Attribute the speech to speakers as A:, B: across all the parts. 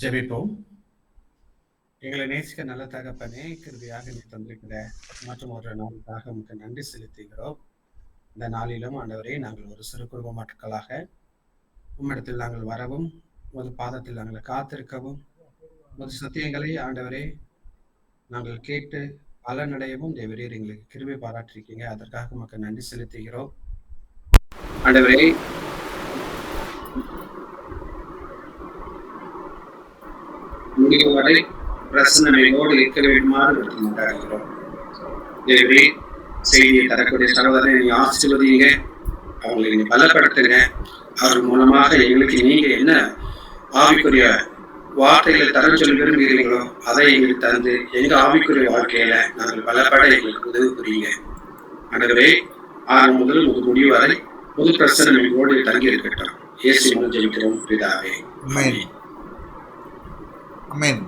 A: ஜெபிப்போம். எங்களை நேசிக்க நல்ல தகப்பனே, கிருபையாக நீர் தந்திருக்கிற மற்றும் ஒரு நாளுக்காக உமக்கு நன்றி செலுத்துகிறோம். இந்த நாளிலும் ஆண்டவரே, நாங்கள் ஒரு சிறு குடும்ப மக்களாக உம்மிடத்தில் நாங்கள் வரவும், உமது பாதத்தில் நாங்கள் காத்திருக்கவும், உமது சத்தியங்களை ஆண்டவரே நாங்கள் கேட்டு பலனடையவும் தேவரீர் எங்களுக்கு கிருபை பாராட்டிருக்கீங்க. அதற்காக உமக்கு நன்றி செலுத்துகிறோம். ஆண்டவரே, முடியும் வரை பிரசன்னமையோடு இருக்க வேண்டுமாறு மாட்டாகிறோம். தேவரே, செய்தியை தரக்கூடிய சகோதரனை நீ ஆசீர்வதிங்க, அவங்களை நீங்க பலப்படுத்துங்க. அவர் மூலமாக எங்களுக்கு நீங்க என்ன ஆவிக்குரிய வார்த்தைகளை தர சொல்லி விரும்புகிறீங்களோ அதை எங்களுக்கு தந்து எங்க ஆவிக்குரிய வாழ்க்கையில நாங்கள் பலப்பட எங்களுக்கு உதவி புரியுங்க. ஆண்டவரே, ஆரம்பம் முதல் முடிவு வரை புது பிரசனம் எங்களோடு தங்கி இருக்கட்டும். இயேசு மூலம் ஜெபிக்கிறோம் பிதாவே.
B: ஆமென். ஆமென்.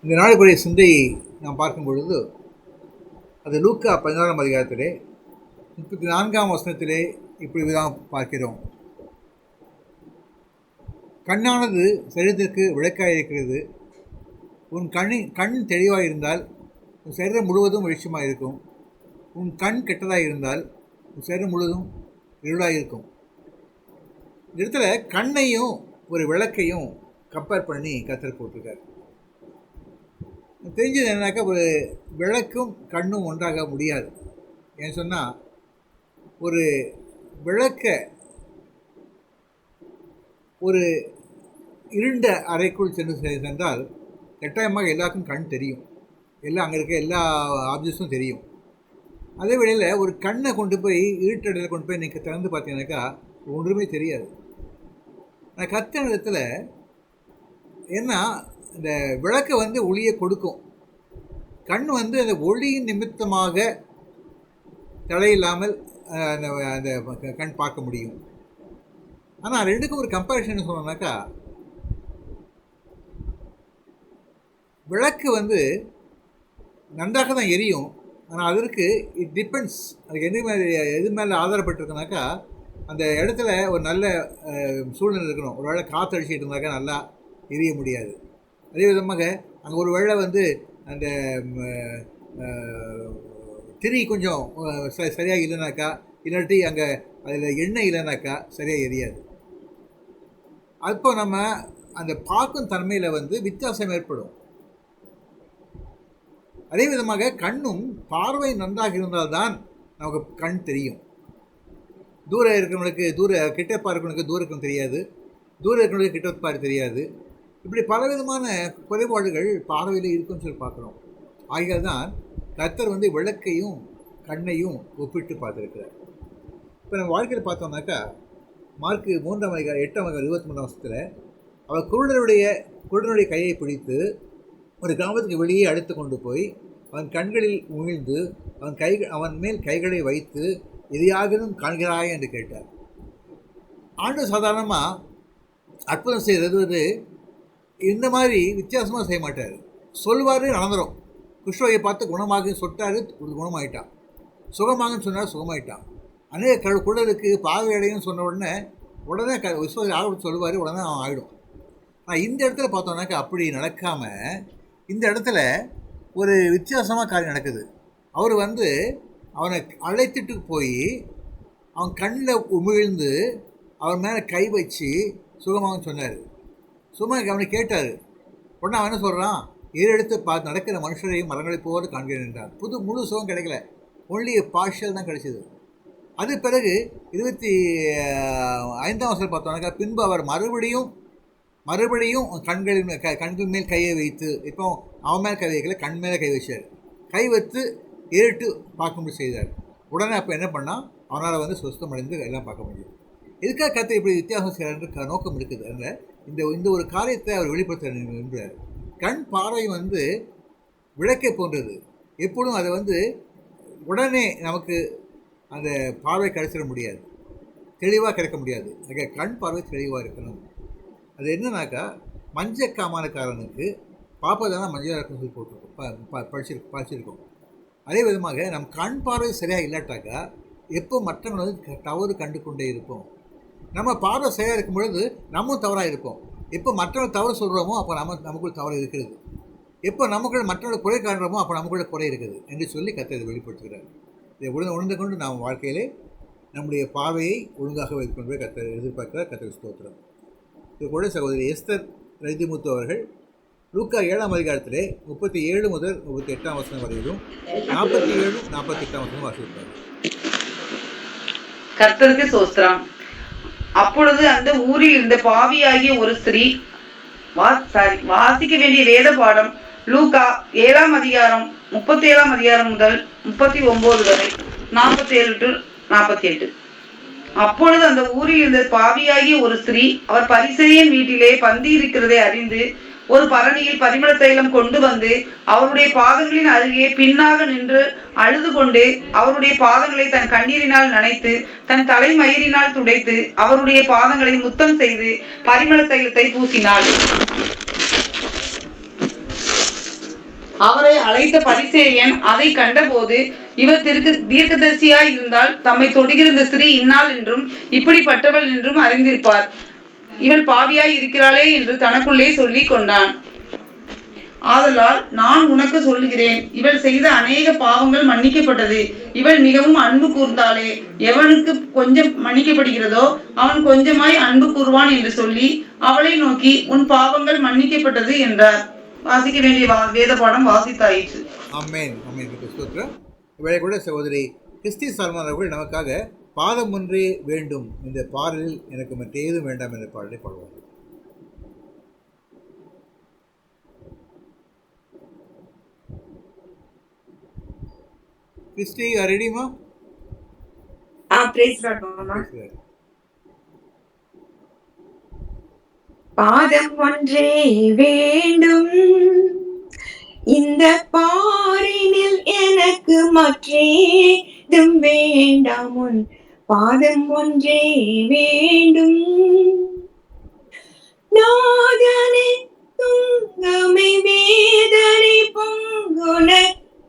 B: இந்த நாளுக்குரிய சிந்தையை நாம் பார்க்கும் பொழுது அது லூக்கா 16ஆம் அதிகாரத்திலே 34ஆம் வசனத்திலே இப்படிதான் பார்க்கிறோம். கண்ணானது சரீரத்திற்கு விளக்காய் இருக்கிறது. உன் கண் தெளிவாக இருந்தால் உன் சரீரம் முழுவதும் வெளிச்சமாக இருக்கும். உன் கண் கெட்டதாக இருந்தால் உன் சரீரம் முழுவதும் இருளாக இருக்கும். இந்த இடத்துல கண்ணையும் ஒரு விளக்கையும் கம்பேர் பண்ணி கத்தர் போட்டிருக்காரு. தெரிஞ்சது என்னன்னாக்கா, ஒரு விளக்கும் கண்ணும் ஒன்றாக முடியாது. ஏன்னு சொன்னால், ஒரு விளக்க ஒரு இருண்ட அறைக்குள் சென்றால் கட்டாயமாக எல்லாருக்கும் கண் தெரியும், எல்லாம் அங்கே இருக்க எல்லா ஆப்ஜெக்ட்ஸும் தெரியும். அதே வேளையில் ஒரு கண்ணை கொண்டு போய் இருட்டடையில் கொண்டு போய் நீங்கள் திறந்து பார்த்தீங்கன்னாக்கா ஒன்றுமே தெரியாது. ஆனால் கத்த இடத்துல ஏன்னா இந்த விளக்கை ஒளியை கொடுக்கும், கண் அந்த ஒளியின் நிமித்தமாக தடையில்லாமல் அந்த கண் பார்க்க முடியும். ஆனால் ரெண்டுக்கும் ஒரு கம்பேரிஷன் சொன்னோம்னாக்கா, விளக்கு நன்றாக தான் எரியும். ஆனால் அதற்கு இட் டிபெண்ட்ஸ், அதுக்கு எது மேலே ஆதாரப்பட்டிருக்குனாக்கா, அந்த இடத்துல ஒரு நல்ல சூழ்நிலை இருக்கணும். ஒரு வேளை காற்று அடிச்சுட்டு இருந்தாக்கா நல்லா எரிய முடியாது. அதே விதமாக அங்கே ஒரு வேளை அந்த திரி கொஞ்சம் சரியாக இல்லைனாக்கா, இல்லாட்டி அங்கே அதில் எண்ணெய் இல்லைனாக்கா சரியாக எரியாது. அப்போ நம்ம அந்த பார்க்கும் தன்மையில் வித்தியாசம் ஏற்படும். அதே விதமாக கண்ணும் பார்வை நன்றாக இருந்தால்தான் நமக்கு கண் தெரியும். தூரம் இருக்கிறவங்களுக்கு கிட்ட பார்க்கிறவங்களுக்கு தூரம் தெரியாது, தூரம் இருக்கிறவங்களுக்கு கிட்ட பார்க்க தெரியாது. இப்படி பலவிதமான குறைபாடுகள் பார்வையில் இருக்குன்னு சொல்லி பார்க்குறோம். ஆகையால் தான் கர்த்தர் விளக்கையும் கண்ணையும் ஒப்பிட்டு பார்த்துருக்கிறார். இப்போ நம்ம வாழ்க்கையில் பார்த்தோம்னாக்கா, மார்க்கு 3ஆம் அதிகாரம் 8ஆம் அதிகாரம் 23ஆம் வருஷத்தில் அவர் குருடனுடைய கையை பிடித்து ஒரு கிராமத்துக்கு வெளியே அழைத்து கொண்டு போய் அவன் கண்களில் உமிழ்ந்து அவன் மேல் கைகளை வைத்து எதையாகிலும் காண்கிறாய் என்று கேட்டார். ஆண்டவர் சாதாரணமாக அற்புதம் செய்கிறது இந்த மாதிரி வித்தியாசமாக செய்ய மாட்டார். சொல்வார், நடந்துடும். குஷ்டரோகியை பார்த்து குணமாக சொட்டார், குணமாயிட்டான். சுகமாகன்னு சொன்னார், சுகமாயிட்டான். அநேக குழலுக்கு பார்வையடையும் சொன்ன உடனே விசுவாசி ஆரம்பித்து சொல்லுவார், உடனே அவன் ஆகிடும். ஆனால் இந்த இடத்துல பார்த்தோம்னாக்கா அப்படி நடக்காமல் இந்த இடத்துல ஒரு வித்தியாசமாக காரியம் நடக்குது. அவர் அவனை அழைத்துட்டு போய் அவன் கண்ணில் உமிழ்ந்து அவன் மேலே கை வச்சு சுகமாகன்னு சொன்னார். சுகமாக அவனை கேட்டார். உடனே அவன் என்ன சொல்கிறான், ஏறெடுத்து நடக்கிற மனுஷரையும் மரங்களை போல காண்கிறேன் என்றார். முழு சுகம் கிடைக்கல, ஒன்லி பார்ஷியல் தான் கிடைச்சிது. அது பிறகு 25ஆம் வருஷம் பார்த்தோம்னாக்கா, பின்பு அவர் மறுபடியும் கண்கள் மேல் கையை வைத்து, இப்போ அவன் மேலே கை வைக்கல, கண் மேலே கை வச்சார். கை வைத்து ஏறிட்டு பார்க்கும்படி செய்தார். உடனே அப்போ என்ன பண்ணால் அவனால் சுத்தமடைந்து எல்லாம் பார்க்க முடியும். இதுக்காக கத்தை இப்படி வித்தியாசம் செய்கிறார் நோக்கம் இருக்குது. அதில் இந்த ஒரு காரியத்தை அவர் வெளிப்படுத்த விரும்புகிறார். கண் பார்வை விளக்கை போன்றது. எப்பொழுதும் அதை உடனே நமக்கு அந்த பார்வை கிடைச்சிட முடியாது, தெளிவாக கிடைக்க முடியாது. அங்கே கண் பார்வை தெளிவாக இருக்கணும். அது என்னன்னாக்கா, மஞ்சக்காமானக்காரனுக்கு பார்ப்பதான மஞ்சள் இருக்குன்னு சொல்லி போட்டிருக்கோம், படிச்சிருக்கோம். அதே விதமாக நம் கண் பார்வை சரியாக இல்லாட்டாக்கா எப்போ மற்றவங்க தவறு கண்டு கொண்டே இருப்போம். நம்ம பார்வை சரியாக இருக்கும் பொழுது நம்மளும் தவறாக இருப்போம். எப்போ மற்றவர்கள் தவறு சொல்கிறோமோ அப்போ நமக்குள் தவறு இருக்கிறது. எப்போ நமக்குள்ள மற்றவர்கள் குறை காண்கிறோமோ அப்போ நமக்குள்ள குறை இருக்குது என்று சொல்லி கர்த்தர் இதை வெளிப்படுத்துகிறார். இதை உணர்ந்து கொண்டு நாம் வாழ்க்கையிலே நம்முடைய பார்வையை ஒழுங்காக வைத்துக்கொண்டு கர்த்தர் எதிர்பார்க்கிறார். கர்த்தர் ஸ்தோத்திரம். இது கூட சகோதரி எஸ்தர் ரதிமுத்து அவர்கள் லூக்கா 7ஆம் அதிகாரத்திலே 37 முதல் 38ஆம் வசனம் வரையிலும் 47, 48ஆம் வசனம் வாசித்தார்.
C: கர்த்தருக்கு ஸ்தோத்திரம். அப்பொழுது அந்த ஊரில் இருந்த பாவியாகிய ஒரு ஸ்திரீ, வாசிக்க வேண்டிய வேத பாடம் லூக்கா 7ஆம் அதிகாரம் 37ஆம் அதிகாரம் முதல் 39 வரை 47 to 48. அப்பொழுது அந்த ஊரில் இருந்த பாவியாகிய ஒரு ஸ்திரீ அவர் பரிசேயன் வீட்டிலே பந்தி இருக்கிறதை அறிந்து ஒரு பரணியில் பரிமள தைலம் கொண்டு வந்து அவருடைய பாதங்களின் அருகே பின்னாக நின்று அழுது கொண்டு அவருடைய பாதங்களை தன் கண்ணீரினால் நனைத்து தன் தலைமயிரினால் துடைத்து அவருடைய பாதங்களை முத்தம் செய்து பரிமள தைலத்தை பூசினாள். அவரை அழைத்த பரிசேயன் அதை கண்டபோது, இவர் தீர்க்கதரிசியாய் இருந்தால் தம்மை தொடுகிற இந்த ஸ்திரீ இன்னாள் என்றும் இப்படிப்பட்டவள் என்றும் அறிந்திருப்பார். இவள் பாவியாய் இருக்கிறாளே என்று தனக்குள்ளே சொல்லி கொண்டான். ஆதலால் நான் உனக்கு சொல்லுகிறேன், இவள் செய்த அநேக பாவங்கள் மன்னிக்கப்பட்டது, இவள் மிகவும் அன்பு கூர்ந்தாளே. எவனுக்கு கொஞ்சம் மன்னிக்கப்படுகிறதோ அவன் கொஞ்சமாய் அன்பு கூறுவான் என்று சொல்லி அவளை நோக்கி உன் பாவங்கள் மன்னிக்கப்பட்டது என்றார். வாசிக்க வேண்டிய வேத பாடம் வாசித்தாயிற்று.
B: ஆமென், ஆமென். ஸ்தோத்திரம். இவளை கூட சகோதரி கிறிஸ்டி சால்மான் அவர்கள் நமக்காக பாதம் ஒன்றே வேண்டும், இந்த பாடலில் எனக்கு மற்றேதும் வேண்டாம் என்ற பாடலை பாடுவார். கிறிஸ்டி ரெடிமா?
D: பாதம் ஒன்றே வேண்டும், இந்த பாரினில் எனக்கு மற்றேதும் வேண்டாம், உன் பாதம் ஒன்றே வேண்டும். நாதனை துங்கமை வேதனை பொங்குன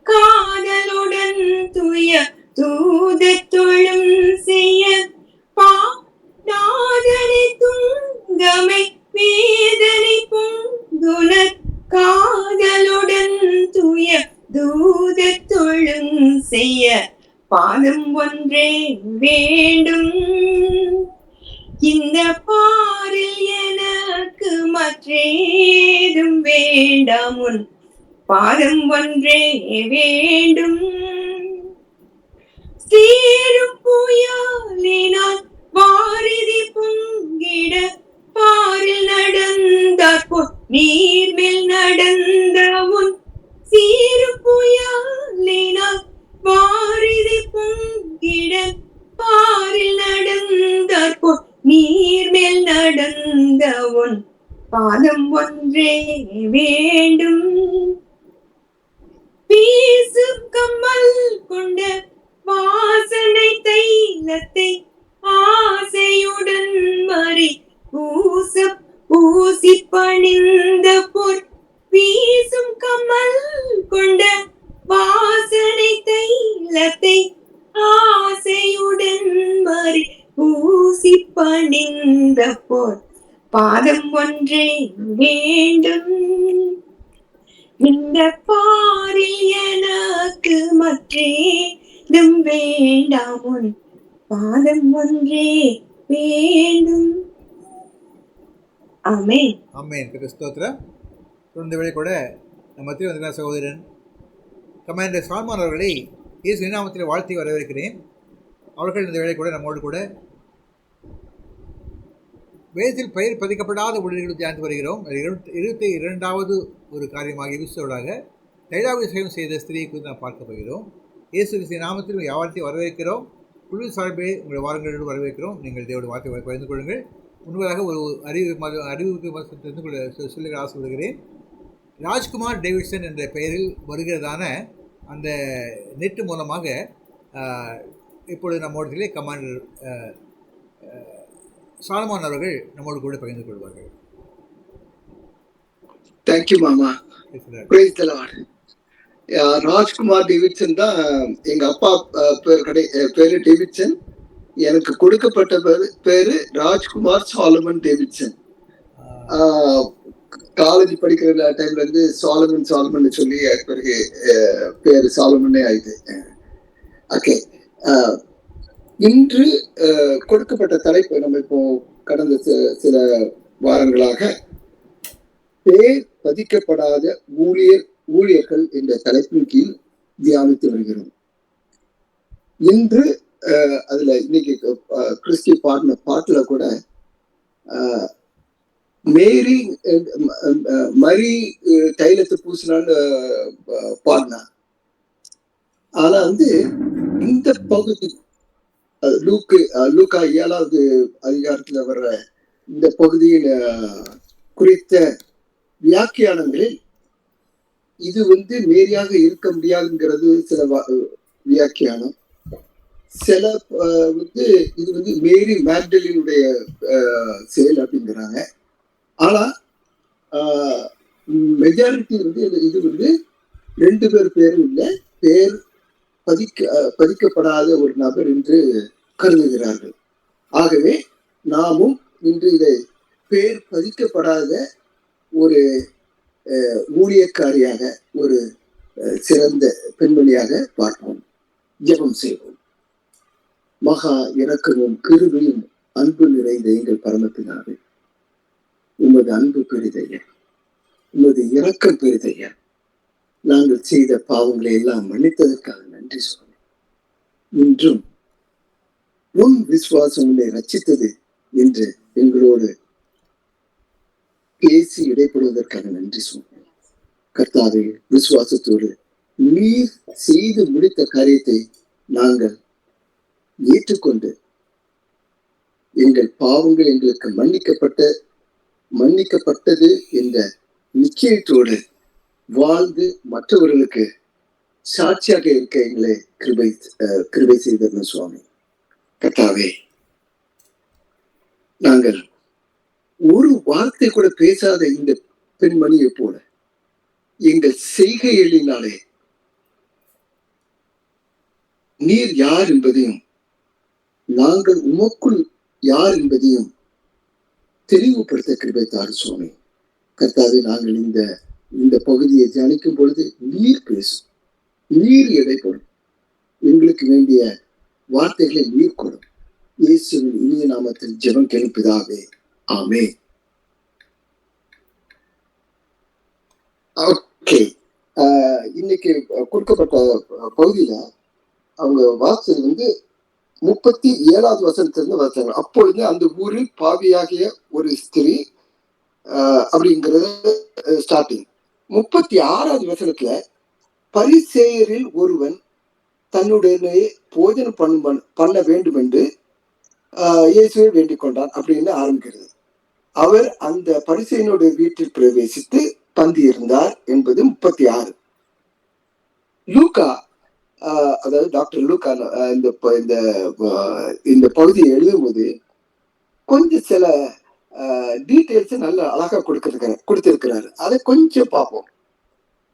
D: காதலுடன் துய தூதத்தொழும் செய்ய நாதனை துங்கமை வேதனை பொங்குன காதலுடன் துய தூதத்தொழும் செய்ய பாதம் ஒன்றே வேண்டும். இந்த பாரில் எனக்கு மற்றேதும் வேண்டாம், உன் பாதம் ஒன்றே வேண்டும். சீரும் புயலினால் வாரிதி பொங்கிட பாரில் நடந்தார் போல் நீர்மேல் நடந்த உன் சீரும் புயலினால் வாரிதி பொங்கிட பாரில் நடந்தார் போல் நீர்மேல் நடந்த உன் பாதம் ஒன்றே வேண்டும். வீசும் கம்மல் கொண்ட வாசனை தைலத்தை ஆசையுடன் மறி பூசி பணிந்த போர் வீசும் கம்மல் கொண்ட வாசனை தைலத்தை ஆசையுடன் மறி பூசி பணிந்த போர் பாதம் ஒன்றே வேண்டும். இந்த பாரில் எனக்கு மற்றேதும் வேண்டாம், உன் பாதம் ஒன்றே வேண்டும். ஆமென்,
B: ஆமென். ஸ்தோத்திரம். இந்த வேளை கூட நம்ம மத்தியில் வந்திருக்கிற சகோதரன் கமாண்டர் சால்மான் அவர்களை இயேசு நாமத்தில் வாழ்த்தி வரவேற்கிறேன். அவர்கள் இந்த வேளை கூட நம்மோடு கூட வேதத்தில் பெயர் பதிக்கப்படாத ஊழியர்கள் தியானித்து வருகிறோம். 22வது ஒரு காரியமாக எபிசோடாக தைலாபிஷேகம் செய்த ஸ்திரீயை குறித்து நாம் பார்க்க போகிறோம். இயேசு கிறிஸ்துவின் நாமத்தில் யாவற்றையும் வரவேற்கிறோம். குழு சார்பே உங்களை வாரங்களோடு வரவேற்கிறோம். நீங்கள் தேவனுடைய வார்த்தை பகிர்ந்து கொள்ளுங்கள். முன்பதாக ஒரு அறிவுக்கு தெரிந்து கொள்ள சொல்ல ஆசைப்படுகிறேன். ராஜ்குமார் டேவிட்சன் என்ற பெயரில் வருகிறதான அந்த நெட்டு மூலமாக இப்பொழுது நம்மோடத்திலே கமாண்டர் சாலமோன் அவர்கள் நம்மோடு கூட பகிர்ந்து கொள்வார்கள்.
E: தேங்க்யூ மாமா. Praise the Lord. Rajkumar Davidson தான் எங்க அப்பா பேரு டேவிட்சன். எனக்கு கொடுக்கப்பட்ட பேரு ராஜ்குமார் சாலமன் டேவிட்சன். காலேஜ் படிக்கிற டைம்ல இருந்து சாலமன் சொல்லி பிறகு பேரு சாலமனே ஆயிடுது. ஓகே, இன்று கொடுக்கப்பட்ட தலைப்பு நம்ம இப்போ கடந்த சில வாரங்களாக பேர் பதிக்கப்படாத ஊழியர்கள் என்ற தலைப்பின் கீழ் தியானித்து வருகிறோம். இன்று அதுல இன்னைக்கு கிறிஸ்டி பாடின பாட்டுல கூட மரி தைலத்தை பூசினான்னு பாடினா. ஆனா இந்த பகுதி லூக்கா 7வது அதிகாரத்துல வர்ற இந்த பகுதியில் குறித்த வியாக்கியானங்களில் இது மேரியாக இருக்க முடியாதுங்கிறது சில வியாக்கியானம். சில இது மேரி மேக்டலினுடைய செயல் அப்படிங்கிறாங்க. ஆனா மெஜாரிட்டி இது 2 பேரும் இல்லை, பேர் பதிக்கப்படாத ஒரு நபர் என்று கருதுகிறார்கள். ஆகவே நாமும் இன்று இதை பேர் பதிக்கப்படாத ஒரு ஊழியக்காரியாக, ஒரு சிறந்த பெண்மணியாக பார்ப்போம். ஜெபம் செய்வோம். மகா இரக்கமும் கிருபையும் அன்பு நிறைந்த எங்கள் பரமபிதாவே, உமது அன்பு பெரிதையா, உமது இரக்கம் பெரிதையா, நாங்கள் செய்த பாவங்களை எல்லாம் மன்னித்ததற்காக நன்றி சொல்லுவோம். இன்றும் உன் விசுவாசம் உன்னை ரட்சித்தது என்று எங்களோடு பேசி இடைப்படுவதற்காக நன்றி சொல்லுவோம். கர்த்தாவே, விசுவாசத்தோடு நீர் செய்து முடித்த காரியத்தை நாங்கள் ஏற்றுக்கொண்டு எங்கள் பாவங்கள் எங்களுக்கு மன்னிக்கப்பட்டது என்ற நிச்சயத்தோடு வாழ்ந்து மற்றவர்களுக்கு சாட்சியாக இருக்க எங்களை கிருபை செய்தது சுவாமி. கர்த்தாவே, நாங்கள் ஒரு வார்த்தை கூட பேசாத இந்த பெண்மணியை போல எங்கள் செய்கைகளினாலே நீர் யார் என்பதையும் நாங்கள் உமக்குள் யார் என்பதையும் தெளிவுபடுத்த கிருபை தாரு சுவாமி. கர்த்தாவே, நாங்கள் இந்த பகுதியை தியானிக்கும் பொழுது நீர் பேசும், நீர் இடைப்படும், எங்களுக்கு வேண்டிய வார்த்தைகளை நீர் கொடும். இயேசுவின் இனிய நாமத்தில் ஜெபம் கேட்பதாவே, ஆமென். ஓகே, இன்னைக்கு கொடுக்கப்பட்ட பகுதியில அவங்க வாசல் 37வது வசனத்திலிருந்து வாசித்தாங்க. அப்பொழுது அந்த ஊரில் பாவியாகிய ஒரு ஸ்திரீ அப்படிங்கிறது ஸ்டார்டிங். 36வது வசனத்துல பரிசேயரில் ஒருவன் தன்னுடைய போஜனம் பண்ண வேண்டும் என்று இயேசுவை வேண்டிக் கொண்டான் அப்படின்னு ஆரம்பிக்கிறது. அவர் அந்த பரிசேயனுடைய வீட்டில் பிரவேசித்து பந்தி இருந்தார் என்பது 36. லூக்கா, அதாவது டாக்டர் லூக்கா இந்த பகுதியை எழுதும்போது கொஞ்சம் சில டீட்டெயில்ஸ் நல்ல அழகா கொடுத்திருக்கிறாரு. அதை கொஞ்சம் பார்ப்போம்.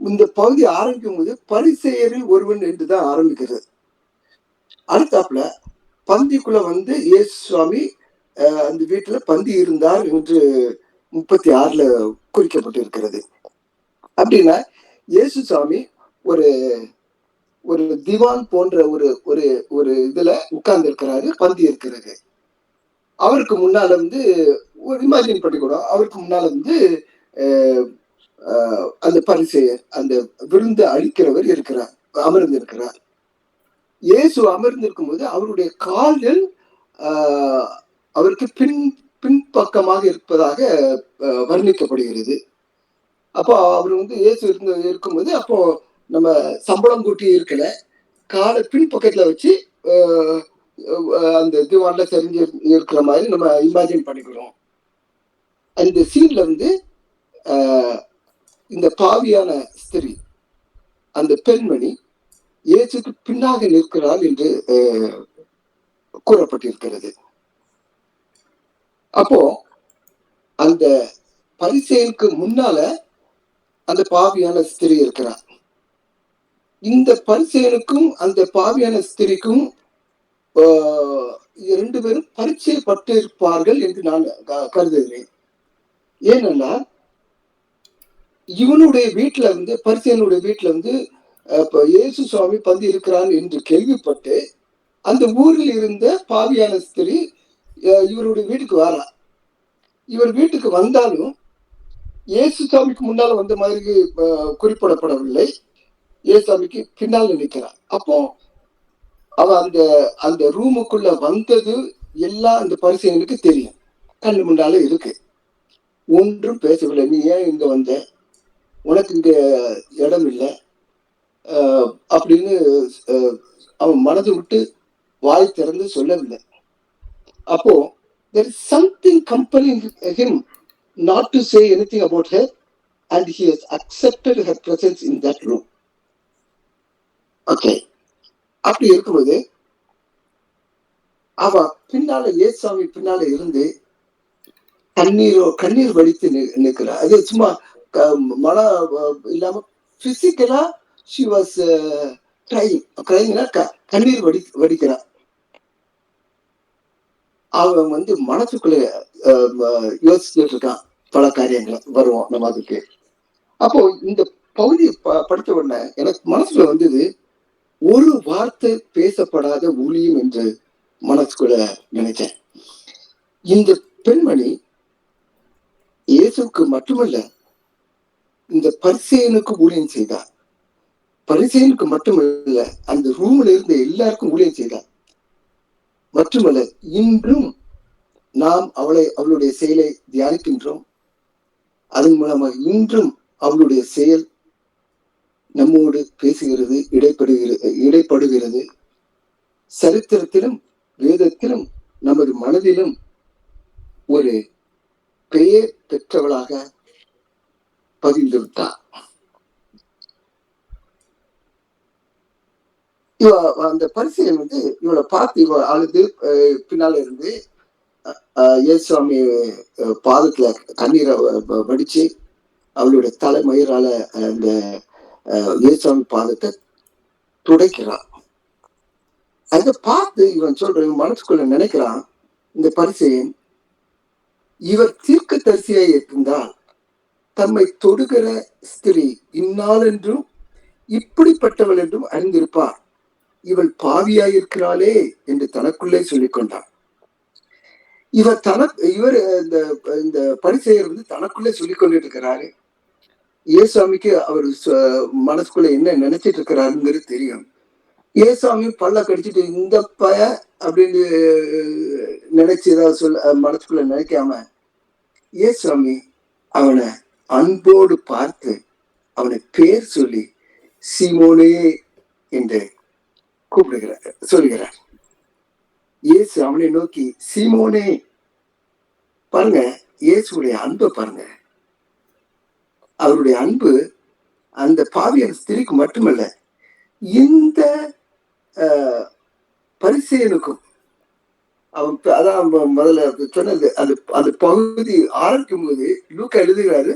E: இந்த பகுதி ஆரம்பிக்கும் போது பரிசேயரில் ஒருவன் என்றுதான் ஆரம்பிக்கிறது. அடுத்தாப்புல பந்திக்குள்ள இயேசு சுவாமி அந்த வீட்டுல பந்தி இருந்தார் என்று 36ல குறிக்கப்பட்டிருக்கிறது. அப்படின்னா இயேசு சுவாமி ஒரு ஒரு திவான் போன்ற ஒரு இதுல உட்கார்ந்து இருக்கிறாரு, பந்தி இருக்கிறாரு. அவருக்கு முன்னால ஒரு இமேஜின் பண்ணிக்கூடும், அவருக்கு முன்னால அந்த பரிசேயர், அந்த விருந்து அளிக்கிறவர் இருக்கிறார், அமர்ந்து இருக்கிறார். இயேசு அமர்ந்திருக்கும் போது அவருடைய கால்கள் அவருக்கு பின்பக்கமாக இருப்பதாக வர்ணிக்கப்படுகிறது. அப்போ அவர் இயேசு இருக்கும்போது அப்போ நம்ம சம்பளம் கூட்டி இருக்கல, காலை பின்பக்கத்துல வச்சு அந்த திவான்ல தெரிஞ்சு இருக்கிற மாதிரி நம்ம இமேஜின் பண்ணிக்கிறோம். அந்த சீன்ல இந்த பாவியான ஸ்திரீ, அந்த பெண்மணி இயேசுக்கு பின்னாக நிற்கிறாள் என்று கூறப்பட்டிருக்கிறது. அப்போ அந்த பரிசேயனுக்கு முன்னால அந்த பாவியான ஸ்திரீ இருக்கிறார். இந்த பரிசேயனுக்கும் அந்த பாவியான ஸ்திரீக்கும் 2 பேரும் பரிச்சயப்பட்டு இருப்பார்கள் என்று நான் கருதுகிறேன். ஏனென்னா இவனுடைய வீட்டுல வந்து பரிசேயனுடைய வீட்டுல வந்து இப்ப இயேசு சுவாமி பந்தி இருக்கிறான் என்று கேள்விப்பட்டு அந்த ஊரில் இருந்த பாவியான ஸ்திரீ இவருடைய வீட்டுக்கு வரா. இவர் வீட்டுக்கு வந்தாலும் இயேசு சாமிக்கு முன்னால வந்த மாதிரி குறிப்பிடப்படவில்லை. இயேசு சாமிக்கு பின்னால் நிற்கிறான். அப்போ அவ அந்த அந்த ரூமுக்குள்ள வந்தது எல்லாம் அந்த பரிசேயனுக்கு தெரியும். கண்ணு முன்னால இருக்கு. ஒன்றும் பேசவில்லை. நீ ஏன் இங்க வந்த, உனக்கு இங்க இடம் இல்லை அப்படின்னு அவன் மனதை விட்டு வாய் திறந்து சொல்லவில்லை. அப்போ there is something compelling him not to say anything about her, and he has accepted her presence in that room. Okay, அப்படி இருக்கும்போது அவ பின்னால இயேசுசாமி பின்னால இருந்து கண்ணீர் வடித்து நிற்கிறா. அது சும்மா மன இல்லாம பிசிக்கலா she was crying கண்ணீர் வடிக்கிறா. அவன் வந்து மனசுக்குள்ள யோசிச்சுட்டு இருக்கான் பல காரியங்களை. வருவோம் நம்ம அதுக்கு. அப்போ இந்த பகுதி படித்த உடனே எனக்கு மனசுல வந்தது, ஒரு வார்த்தை பேசப்படாத ஊழியம் என்று மனசுக்குள்ள நினைச்சேன். இந்த பெண்மணி இயேசுக்கு மட்டுமல்ல, இந்த பரிசேயனுக்கு ஊழியம் செய்தார். பரிசேயனுக்கு மட்டுமல்ல, அந்த ரூம்ல இருந்த எல்லாருக்கும் ஊழியம் செய்தார். மட்டுமல்ல, இன்றும் நாம் அவளுடைய செயலை தியானிக்கின்றோம். அதன் மூலமாக இன்றும் அவளுடைய செயல் நம்மோடு பேசுகிறது, இடைப்படுகிறது. சரித்திரத்திலும் வேதத்திலும் நமது மனதிலும் ஒரு பெயர் பெற்றவளாக பதிந்து விட்டார். இவ அந்த பரிசேயன் வந்து இவளை பார்த்து இவ அழுது பின்னால இருந்து இயேசுவாமி பாதத்துல கண்ணீரை வடிச்சு அவளுடைய தலைமயிரால அந்த இயேசுவாமி பாதத்தை துடைக்கிறான். அதை பார்த்து இவன் இவன் மனசுக்குள்ள நினைக்கிறான், இந்த பரிசேயன் இவர் தீர்க்கதரிசியாய் இருந்தால் தம்மை தொடுகிற ஸ்திரீ இந்நாள் என்றும் இப்படிப்பட்டவள் என்றும் அறிந்திருப்பார். இவள் பாவியாயிருக்கிறாளே என்று தனக்குள்ளே சொல்லிக் கொண்டான். இவர் இந்த பரிசேயர் வந்து தனக்குள்ளே சொல்லிக் கொண்டு இருக்கிறாரு. இயேசுவாமிக்கு அவர் மனசுக்குள்ள என்ன நினைச்சிட்டு இருக்கிறாருங்கிறது தெரியும். இயேசுவாமி பல்ல கடிச்சிட்டு இந்த பய அப்படின்னு நினைச்சு ஏதாவது மனசுக்குள்ள நினைக்காம இயேசுவாமி அவனை அன்போடு பார்த்து அவனை பேர் சொல்லி சீமோனே என்று சொல்லுகிறார். இயேசு அவனை நோக்கி சீமோனே. பாருங்க, இயேசுடைய அன்பை பாருங்க. அவருடைய அன்பு அந்த பாவியன் ஸ்திரீக்கு மட்டுமல்ல, இந்த பரிசேயனுக்கும். அவன் அதான் முதல்ல சொன்னது. அந்த பகுதி ஆரம்பிக்கும் போது லூக்கா எழுதுகிறாரு,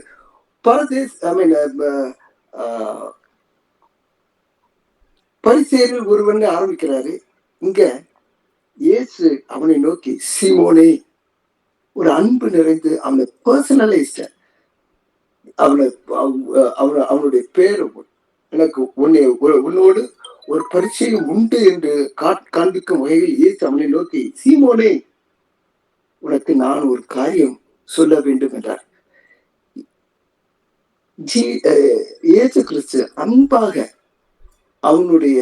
E: பரிசேயரில் ஒருவன் ஆரம்பிக்கிறாரு. இங்க இயேசு அவனை நோக்கி சீமோனே, ஒரு அன்பு நிறைந்து அவனை பர்சனலைஸ்ட, அவனுடைய பேரு எனக்கு உன்னோடு ஒரு பரிச்சயம் உண்டு என்று காண்பிக்கும் வகையில் இயேசு அவனை நோக்கி சீமோனே, உனக்கு நான் ஒரு காரியம் சொல்ல வேண்டும் என்றார். இயேசு கிறிஸ்து அன்பாக அவனுடைய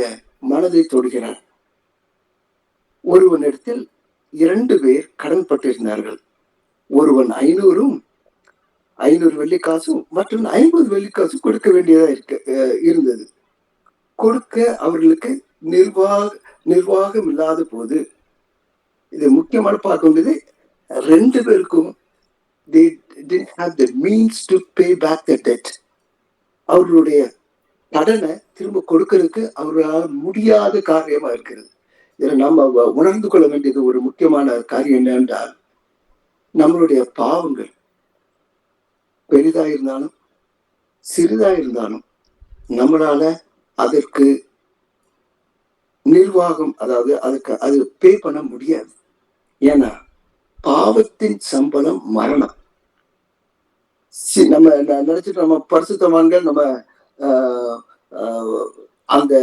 E: மனதை தொடுகிறார். ஒருவனிடத்தில் 2 பேர் கடன் பட்டிருந்தார்கள். ஒருவன் 500 வெள்ளிக்காசும் மற்றும் 50 வெள்ளிக்காசும் கொடுக்க வேண்டியதா இருந்தது. கொடுக்க அவர்களுக்கு நிர்வாகம் இல்லாத போது, இது முக்கியமான பார்க்க வேண்டியது, 2 பேருக்கும் they didn't have the means to pay back the debt. அவர்களுடைய கடனை திரும்ப கொடுக்கறதுக்கு அவர்களால் முடியாத காரியமா இருக்கிறது. இதை நம்ம உணர்ந்து கொள்ள வேண்டியது ஒரு முக்கியமான காரியம் என்னென்றால், நம்மளுடைய பாவங்கள் பெரிதா இருந்தாலும் சிறிதா இருந்தாலும் நம்மளால அதற்கு நிர்வாகம், அதாவது அது பே பண்ண முடியாது. ஏன்னா பாவத்தின் சம்பளம் மரணம். நம்ம நினைச்சிட்டு நம்ம பரிசுத்தவான்கள் நம்ம அந்த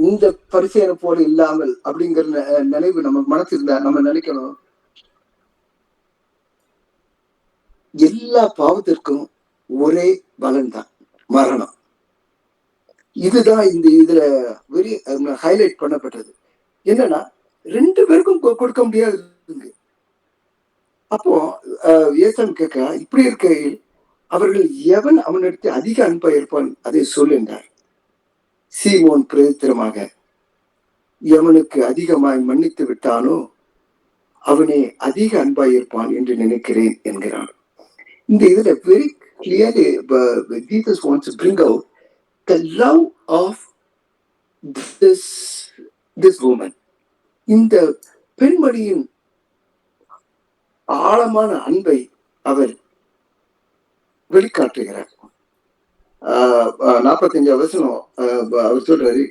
E: இந்த பரிசேனை போல இல்லாமல் அப்படிங்கிற நினைவு நம்ம மனசு இருந்தா நம்ம நினைக்கணும், எல்லா பாவத்திற்கும் ஒரே பலன் தான், மரணம். இதுதான் இந்த இதுல வெரி ஹைலைட் பண்ணப்பட்டது. என்னன்னா 2 பேருக்கும் கொடுக்க முடியாது. அப்போ ஏசாமி கேட்க, இப்படி இருக்கையில் அவர்கள் எவன் அவனிடத்தை அதிக அன்பா இருப்பான் அதை சொல்லுன்றார். சீமோன் பிரதித்திரமாக, எவனுக்கு அதிகமாய் மன்னித்து விட்டானோ அவனே அதிக அன்பாய் இருப்பான் என்று நினைக்கிறேன் என்கிறான். இந்த இதுல very clearly Jesus wants to bring out the love of this woman. இந்த பெண்மணியின் ஆழமான அன்பை அவர் வெளிக்காட்டுகிறார். 45 வசனம் அவர் சொல்றாரு,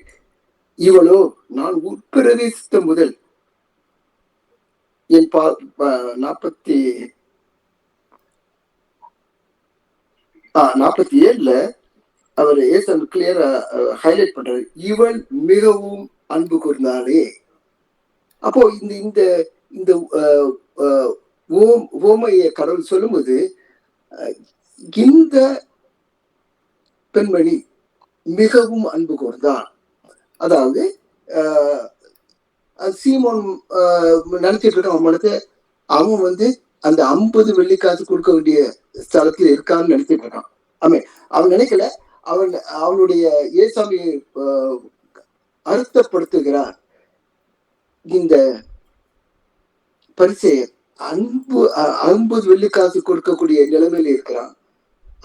E: இவளோ நான் உட்பிரவேசித்த முதல் என் 47ல அவர் ஏசாமி கிளியரா ஹைலைட் பண்றாரு, இவள் மிகவும் அன்பு கூர்ந்தாளே. அப்போ இந்த இந்த ஓமையை கடவுள் சொல்லும்போது இந்த பெண்மணி மிகவும் அன்பு கூர்ந்தான். அதாவது சீமோன் நினைச்சிட்டு இருக்க அவன் அவன் வந்து அந்த 50 வெள்ளிக்காசு கொடுக்க வேண்டிய ஸ்தலத்தில் இருக்கான்னு நினைச்சிட்டு இருக்கான். அவன் நினைக்கல, அவனுடைய ஏசாமியை அர்த்தப்படுத்துகிறார். இந்த பரிசேயர் 50 வெள்ளிக்காசு கொடுக்கக்கூடிய நிலைமையில இருக்கிறான்.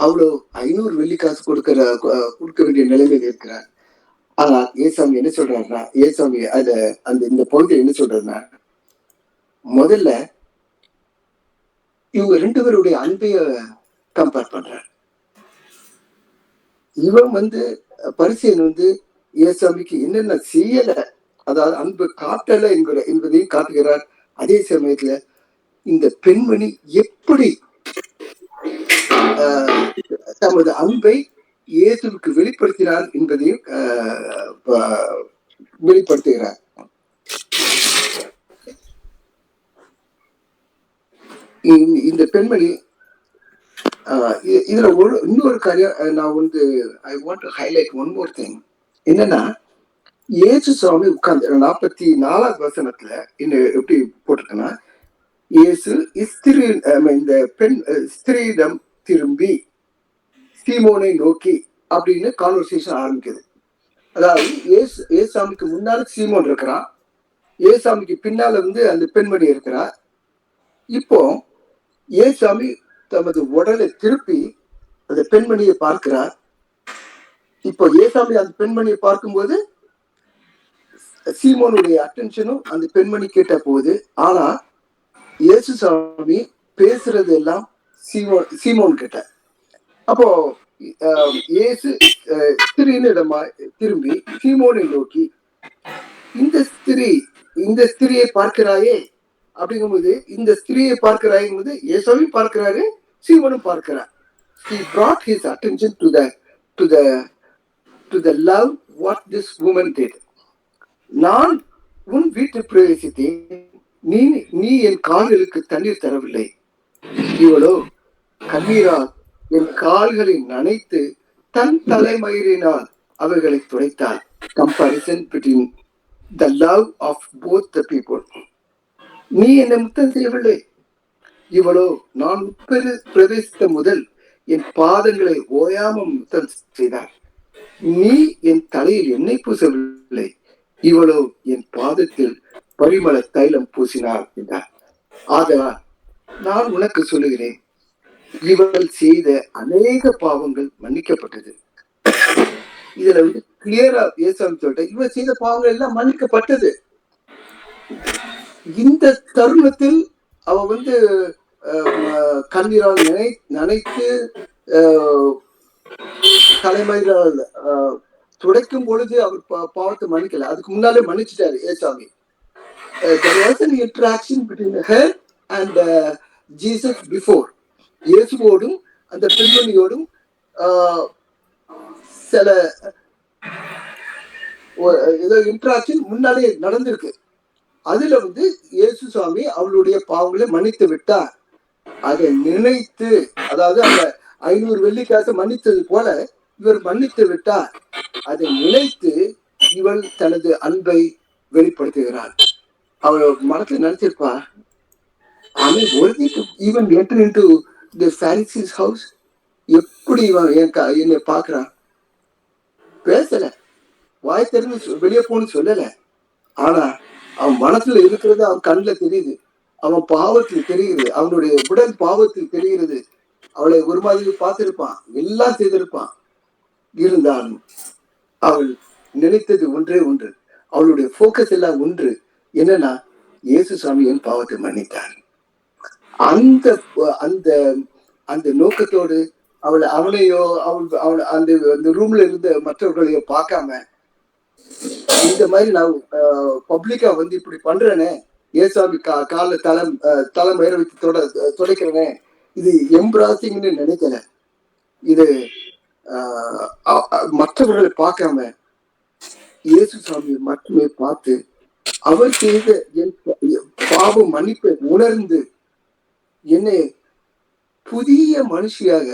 E: அவ்வளவு 500 வெள்ளிக்காசு கொடுக்க வேண்டிய நிலைமையில இருக்கிறார். ஆனா ஏசாமி என்ன சொல்றாருன்னா, ஏசாமி இந்த பகுதியை என்ன சொல்றாருன்னா, முதல்ல இவங்க 2 பேருடைய அன்பைய கம்பேர் பண்றார். இவன் வந்து பரிசேயன் வந்து ஏசாமிக்கு என்னென்ன செய்யல, அதாவது அன்பு காட்டல என்பதையும் காட்டுகிறார். அதே சமயத்துல இந்த பெண்மணி எப்படி தமது அன்பை இயேசுவுக்கு வெளிப்படுத்தினார் என்பதையும் வெளிப்படுத்துகிறார். இந்த பெண்மணி இதுல இன்னொரு காரியம் நான் வந்து I want to highlight one more thing. என்னன்னா, இயேசு சுவாமி உட்கார்ந்து 44வது வசனத்துல என்ன எப்படி போட்டிருக்குன்னா, இயேசு இந்த பெண் ஸ்திரீயிடம் திரும்பி சீமோனை நோக்கி அப்படின்னு கான்வர்சேஷன் ஆரம்பிக்குது. அதாவது ஏசாமிக்கு முன்னால சீமோன் இருக்கிறான், ஏசாமிக்கு பின்னால வந்து அந்த பெண்மணி இருக்கிறா. இப்போ ஏசாமி தமது உடலை திருப்பி அந்த பெண்மணியை பார்க்கிறார். இப்போ ஏசாமி அந்த பெண்மணியை பார்க்கும்போது சீமோனுடைய அட்டென்ஷனும் அந்த பெண்மணி கேட்ட போகுது. ஆனா இயேசு சாமி பேசுறது எல்லாம் சீமோன் கிட்ட. அப்போ இயேசு ஸ்திரீனிடமா திரும்பி சீமோனை நோக்கி, இந்த ஸ்திரியை பார்க்கிறாயே அப்படிங்கும்போது, இந்த ஸ்திரியை பார்க்கிறாய்ங்கும்போது இயேசுவையும் பார்க்கிறாரு, சீமோனும் பார்க்கிறார். He brought his attention to the love what this woman did. நான் உன் வீட்டில் பிரவேசித்தேன், நீ என் கால்களுக்கு தண்ணீர் தரவில்லை. இவளோ கண்ணீரால் என் கால்களை நனைத்து தன் தலைமயிரினால் அவைகளை துடைத்தார். Comparison between the love of both the people. நீ என்னை முத்தம் செய்யவில்லை. இவளோ நான் பிரவேசித்த முதல் என் பாதங்களை ஓயாம முத்தம் செய்தார். நீ என் தலையில் எண்ணெய் பூசவில்லை. இவளோ என் பாதத்தில் பரிமள தைலம் பூசினார் என்றார். ஆதலால் நான் உனக்கு சொல்லுகிறேன், இவள் செய்த அநேக பாவங்கள் மன்னிக்கப்பட்டது. இதுல வந்து கிளியரா ஏசாமி சொல்லிட்ட, இவள் செய்த பாவங்கள் எல்லாம் மன்னிக்கப்பட்டது. இந்த தருணத்தில் அவ வந்து கண்ணீரால் நனைத்து தலைமயிரால் துடைக்கும் பொழுது அவர் பாவத்தை மன்னிக்கல. அதுக்கு முன்னாலே மன்னிச்சுட்டாரு ஏசாமி. there was an interaction between her and Jesus before. இயேசுவோடும் அந்த பெண்மணியோடும் சில ஏதோ இன்ட்ராக்ஷன் முன்னாலே நடந்திருக்கு. அதுல வந்து இயேசு சுவாமி அவளுடைய பாவங்களை மன்னித்து விட்டார். அதை நினைத்து, அதாவது அந்த 500 வெள்ளிக்காசை மன்னித்தது போல இவர் மன்னித்து விட்டார். அதை நினைத்து இவள் தனது அன்பை வெளிப்படுத்துகிறாள். அவள் மனத்துல நினைச்சிருப்பா, அவன் worthy to even enter into the Pharisee's house. எப்படி இவன் என்னை பாக்குறான்? பேசல, வாய் திறந்து வெளியே போன்னு சொல்லல. ஆனா அவன் மனசுல இருக்கிறது அவன் கண்ணுல தெரியுது, அவன் பாவத்தில் தெரிகிறது, அவனுடைய உடல் பாவத்தில் தெரிகிறது. அவளை ஒரு மாதிரி பார்த்திருப்பான், எல்லாம் செய்திருப்பான். இருந்தாலும் அவள் நினைத்தது ஒன்றே ஒன்று, அவளுடைய போக்கஸ் எல்லாம் ஒன்று, என்னன்னா இயேசு சாமி என் பாவத்தை மன்னித்தார். அந்த அந்த அந்த நோக்கத்தோடு அவனையோ அந்த ரூம்ல இருந்த மற்றவர்களையோ பார்க்காம, இந்த மாதிரி நான் பப்ளிக்கா வந்து இப்படி பண்றேனே, ஏசாமி கால தலை மேல வச்சு துடைக்கிறேனே, இது எம்ப்ராசிங்னு நினைக்கல. இது மற்றவர்களை பார்க்காம இயேசு சாமியை மட்டுமே பார்த்து அவர் செய்த என் பாவ மன்னிப்பை உணர்ந்து என்னை புதிய மனுஷியாக,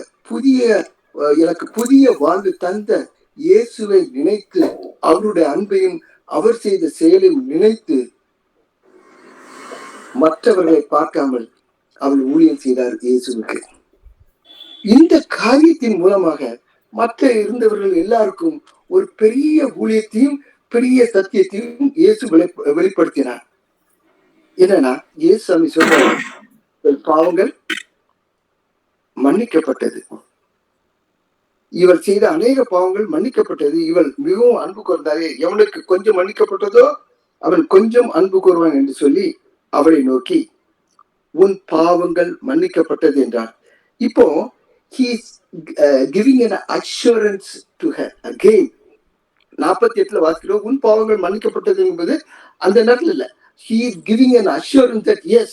E: எனக்கு புதிய வாழ்வு தந்த இயேசுவை நினைத்து, அவருடைய அன்பையும் அவர் செய்த செயலையும் நினைத்து மற்றவர்களை பார்க்காமல் அவள் ஊழியம் செய்தார் இயேசுவுக்கு. இந்த காரியத்தின் மூலமாக மற்ற இருந்தவர்கள் எல்லாருக்கும் ஒரு பெரிய ஊழியத்தையும் பெரிய சத்தியத்தையும் இயேசு வெளிப்படுத்தினார். என்னன்னா, இயேசு சாமி சொல்றார், பாவங்கள் மன்னிக்கப்பட்டது. இவள் செய்த அநேக பாவங்கள் மன்னிக்கப்பட்டது. இவள் மிகவும் அன்பு கூர்ந்தாரே, எவனுக்கு கொஞ்சம் மன்னிக்கப்பட்டதோ அவன் கொஞ்சம் அன்பு கூறுவான் என்று சொல்லி அவளை நோக்கி உன் பாவங்கள் மன்னிக்கப்பட்டது என்றார். இப்போ he is giving an assurance to her again. 48 வாசிக்கிறோம், உன் பாவங்கள் மன்னிக்கப்பட்டது என்பது அந்த நேரத்தில் இல்ல. He is giving an assurance that yes,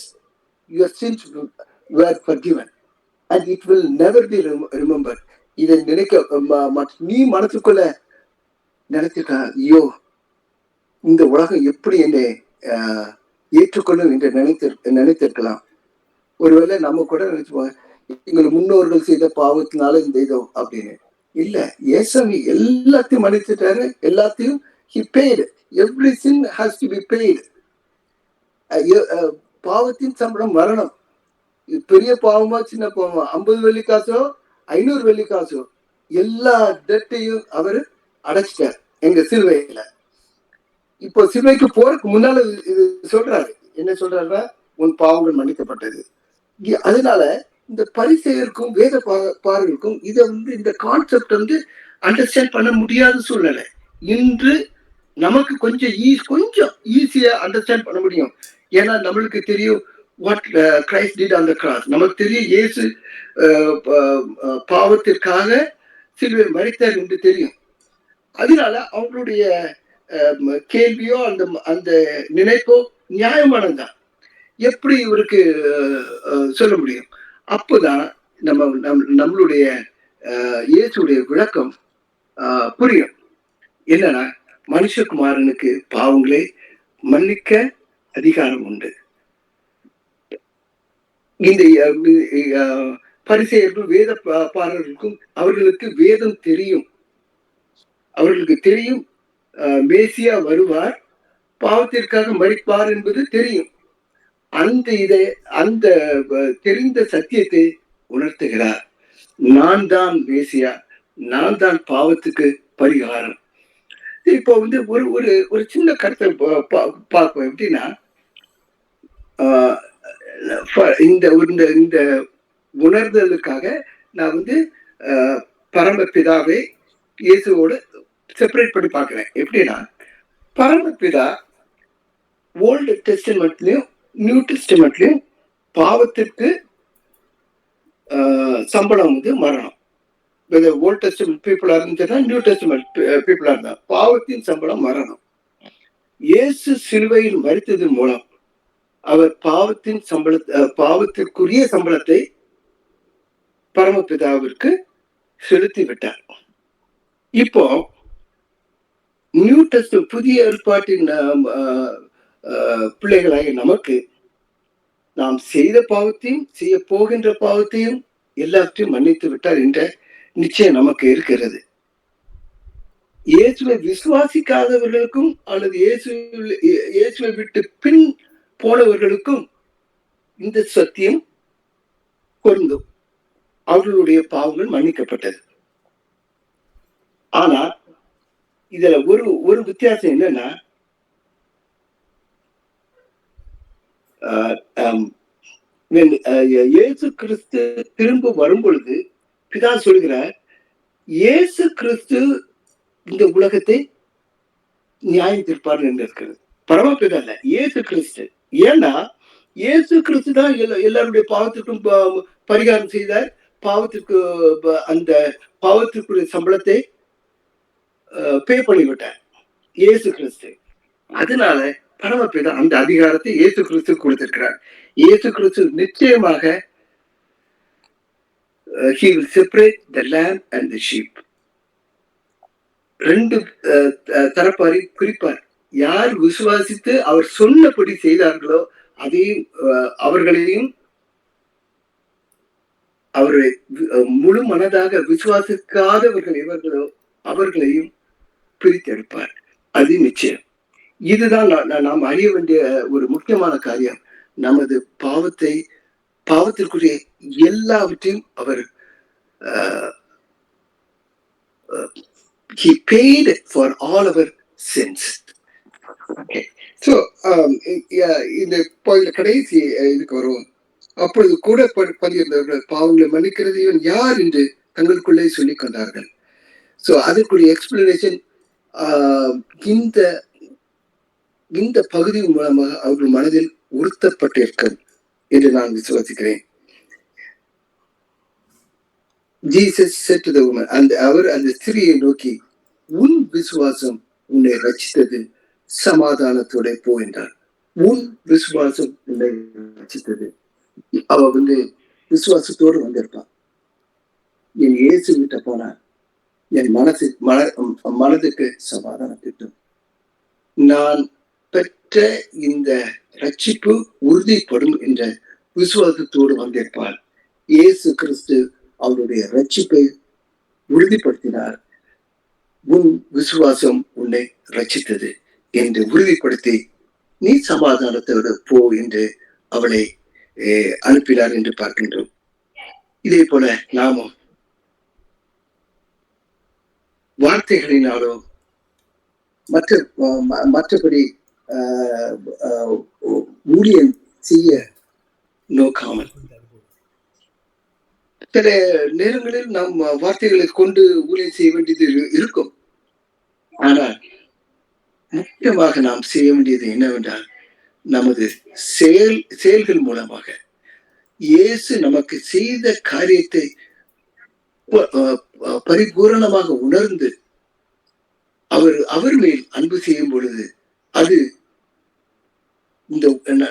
E: your sins were forgiven and it will never be remembered. இதை நினைக்க நீ மனசுக்குள்ள நினைச்சுக்க, ஐயோ இந்த உலகம் எப்படி என்னை ஏற்றுக்கொள்ளும் என்று நினைத்திருக்கலாம். ஒருவேளை நம்ம கூட நினைச்சுப்போம், எங்கள் முன்னோர்கள் செய்த பாவத்தினால இந்த இதோ அப்படின்னு. இல்ல, இயேசுவி எல்லாத்தையும் மன்னிச்சுட்டாரு, எல்லாத்தையும் he paid. Every sin has to be paid. பாவத்தின் சம்பளம் மரணம். பெரிய பாவமா சின்ன பாவமா, 50 வெள்ளிக்காசோ 500 வெள்ளிக்காசோ, எல்லா டெட்டையும் அவரு அடைச்சிட்டார் எங்க சிலுவையில. இப்போ சிலுவைக்கு போறதுக்கு முன்னால இது சொல்றாரு, என்ன சொல்றாருன்னா, உன் பாவங்கள் மன்னிக்கப்பட்டது. அதனால இந்த பரிசேயருக்கும் வேத பாரர்களுக்கும் இதை வந்து இந்த கான்செப்ட் வந்து அண்டர்ஸ்டாண்ட் பண்ண முடியாத சூழ்நிலை. இன்று நமக்கு கொஞ்சம் ஈஸியா அண்டர்ஸ்டாண்ட் பண்ண முடியும். ஏன்னா நம்மளுக்கு தெரியும் what Christ did on the cross. நமக்கு தெரியும் இயேசு பாவத்திற்காக சிலுவையில் மரித்தார் என்று தெரியும். அதனால அவங்களுடைய கேள்வியோ அந்த நினைப்போ நியாயமானதுதான். எப்படி இவருக்கு சொல்ல முடியும்? அப்போதான் நம்மளுடைய இயேசுடைய விளக்கம் புரியும். என்னன்னா, மனுஷகுமாரனுக்கு பாவங்களை மன்னிக்க அதிகாரம் உண்டு. இந்த பரிசேயர்கள் வேத பாரர்களுக்கும் அவர்களுக்கு வேதம் தெரியும். அவர்களுக்கு தெரியும் மேசியா வருவார், பாவத்திற்காக மரிப்பார் என்பது தெரியும். அந்த தெரிந்த சத்தியத்தை உணர்த்துகிறார். நான் தான் மேசியா, நான் தான் பாவத்துக்கு பரிகாரம். இப்போ வந்து ஒரு சின்ன கருத்தை பார்ப்போம். எப்படின்னா, இந்த உணர்தலுக்காக நான் வந்து பரமபிதாவை இயேசுவோடு செப்பரேட் பண்ணி பார்க்கிறேன். எப்படின்னா, பரமபிதா ஓல்டு டெஸ்டிமெண்ட்லயும் நியூ டெஸ்டிமெண்ட்லயும் பாவத்திற்கு சம்பளம் வந்து மரணம். ஓல்ட் டெஸ்டிமெண்ட் பீப்புளா இருந்துச்சுன்னா, நியூ டெஸ்டிமெண்ட் பீப்புளா இருந்தா பாவத்தின் சம்பளம் மரணம். இயேசு சிலுவையில் மரித்ததன் மூலம் அவர் பாவத்திற்குரிய சம்பளத்தை பரமபிதாவிற்கு செலுத்தி விட்டார். இப்போ நியூ டெஸ்ட் புதிய ஏற்பாட்டின் பிள்ளைகளாக நமக்கு நாம் செய்த பாவத்தையும் செய்ய போகின்ற பாவத்தையும் எல்லாத்தையும் மன்னித்து விட்டார் என்ற நிச்சயம் நமக்கு இருக்கிறது. இயேசுவை விசுவாசிக்காதவர்களுக்கும் அல்லது இயேசுவை விட்டு பின் போனவர்களுக்கும் இந்த சத்தியம் பொருந்தும். அவர்களுடைய பாவங்கள் மன்னிக்கப்பட்டது. ஆனா இதுல ஒரு வித்தியாசம் என்னன்னா, இயேசு கிறிஸ்து திரும்ப வரும் பொழுது பிதா சொல்கிறார், இயேசு கிறிஸ்து இந்த உலகத்தை நியாயம் தீர்ப்பார் என்று இருக்கிறது. பரமபிதா இல்ல, இயேசு கிறிஸ்து. ஏன்னா இயேசு கிறிஸ்து தான் எல்லாருடைய பாவத்திற்கும் பரிகாரம் செய்தார். அந்த பாவத்திற்குரிய சம்பளத்தை பே பண்ணிவிட்டார் இயேசு கிறிஸ்து. அதனால பரமபிதா அந்த அதிகாரத்தை இயேசு கிறிஸ்து கொடுத்திருக்கிறார். இயேசு கிறிஸ்து நிச்சயமாக he will separate the lamb and the sheep. ரெண்டு தரப்பாரி குறிப்பார். யார் விசுவாசித்து அவர் சொன்னபடி செய்தார்களோ அதையும் அவர்களையும், அவரை முழு மனதாக விசுவாசிக்காதவர்கள் எவர்களோ அவர்களையும் பிரித்தெடுப்பார். அது நிச்சயம். இதுதான் நாம் அறிய வேண்டிய ஒரு முக்கியமான காரியம். நமது பாவத்திற்குரிய எல்லாவற்றையும் அவர் he paid for all our sins. Okay. So இந்த கடைசி இதுக்கு வரும். அப்பொழுது கூட பதியிருந்தவர்கள் பாவங்களை மன்னிக்கிறது இவன் யார் என்று தங்களுக்குள்ளே சொல்லிக் கொண்டார்கள். ஸோ அதற்குரிய எக்ஸ்பிளனேஷன் இந்த பகுதி மூலமாக அவர்கள் மனதில் உறுத்தப்பட்டிருக்கும் என்று நான் விசுவாசிக்கிறேன். Jesus said to the woman, அவர் அந்த ஸ்திரியை நோக்கி, உன் விசுவாசம் உன்னை ரட்சித்தது, சமாதானத்தோட போ என்றார். உன் விசுவாசம் உன்னை ரட்சித்தது. அவ விசுவாசத்தோடு வந்திருப்பான். என் இயேசு கிட்ட போனா என் மனதுக்கு சமாதானம் கிட்டும். நான் பெற்ற இந்த ரட்சிப்பு உறுதிப்படும் என்ற விசுவாசத்தோடு வந்திருப்பாள். இயேசு கிறிஸ்து அவருடைய ரட்சிப்பை உறுதிப்படுத்தினார். உன் விசுவாசம் உன்னை ரட்சித்தது என்று உறுதிப்படுத்தி நீ சமாதானத்தோடு போ என்று அவளை அனுப்பினார் என்று பார்க்கின்றோம். இதே போல நாமும் வார்த்தைகளினாலோ மற்றபடி ஊழியம் செய்ய நோக்காமல், சில நேரங்களில் நாம் வார்த்தைகளை கொண்டு ஊழியம் செய்ய வேண்டியது இருக்கும். ஆனால் முக்கியமாக நாம் செய்ய வேண்டியது என்னவென்றால், நமது செயல்கள் மூலமாக இயேசு நமக்கு செய்த காரியத்தை பரிபூரணமாக உணர்ந்து அவர் மேல் அன்பு செய்யும் பொழுது அது இந்த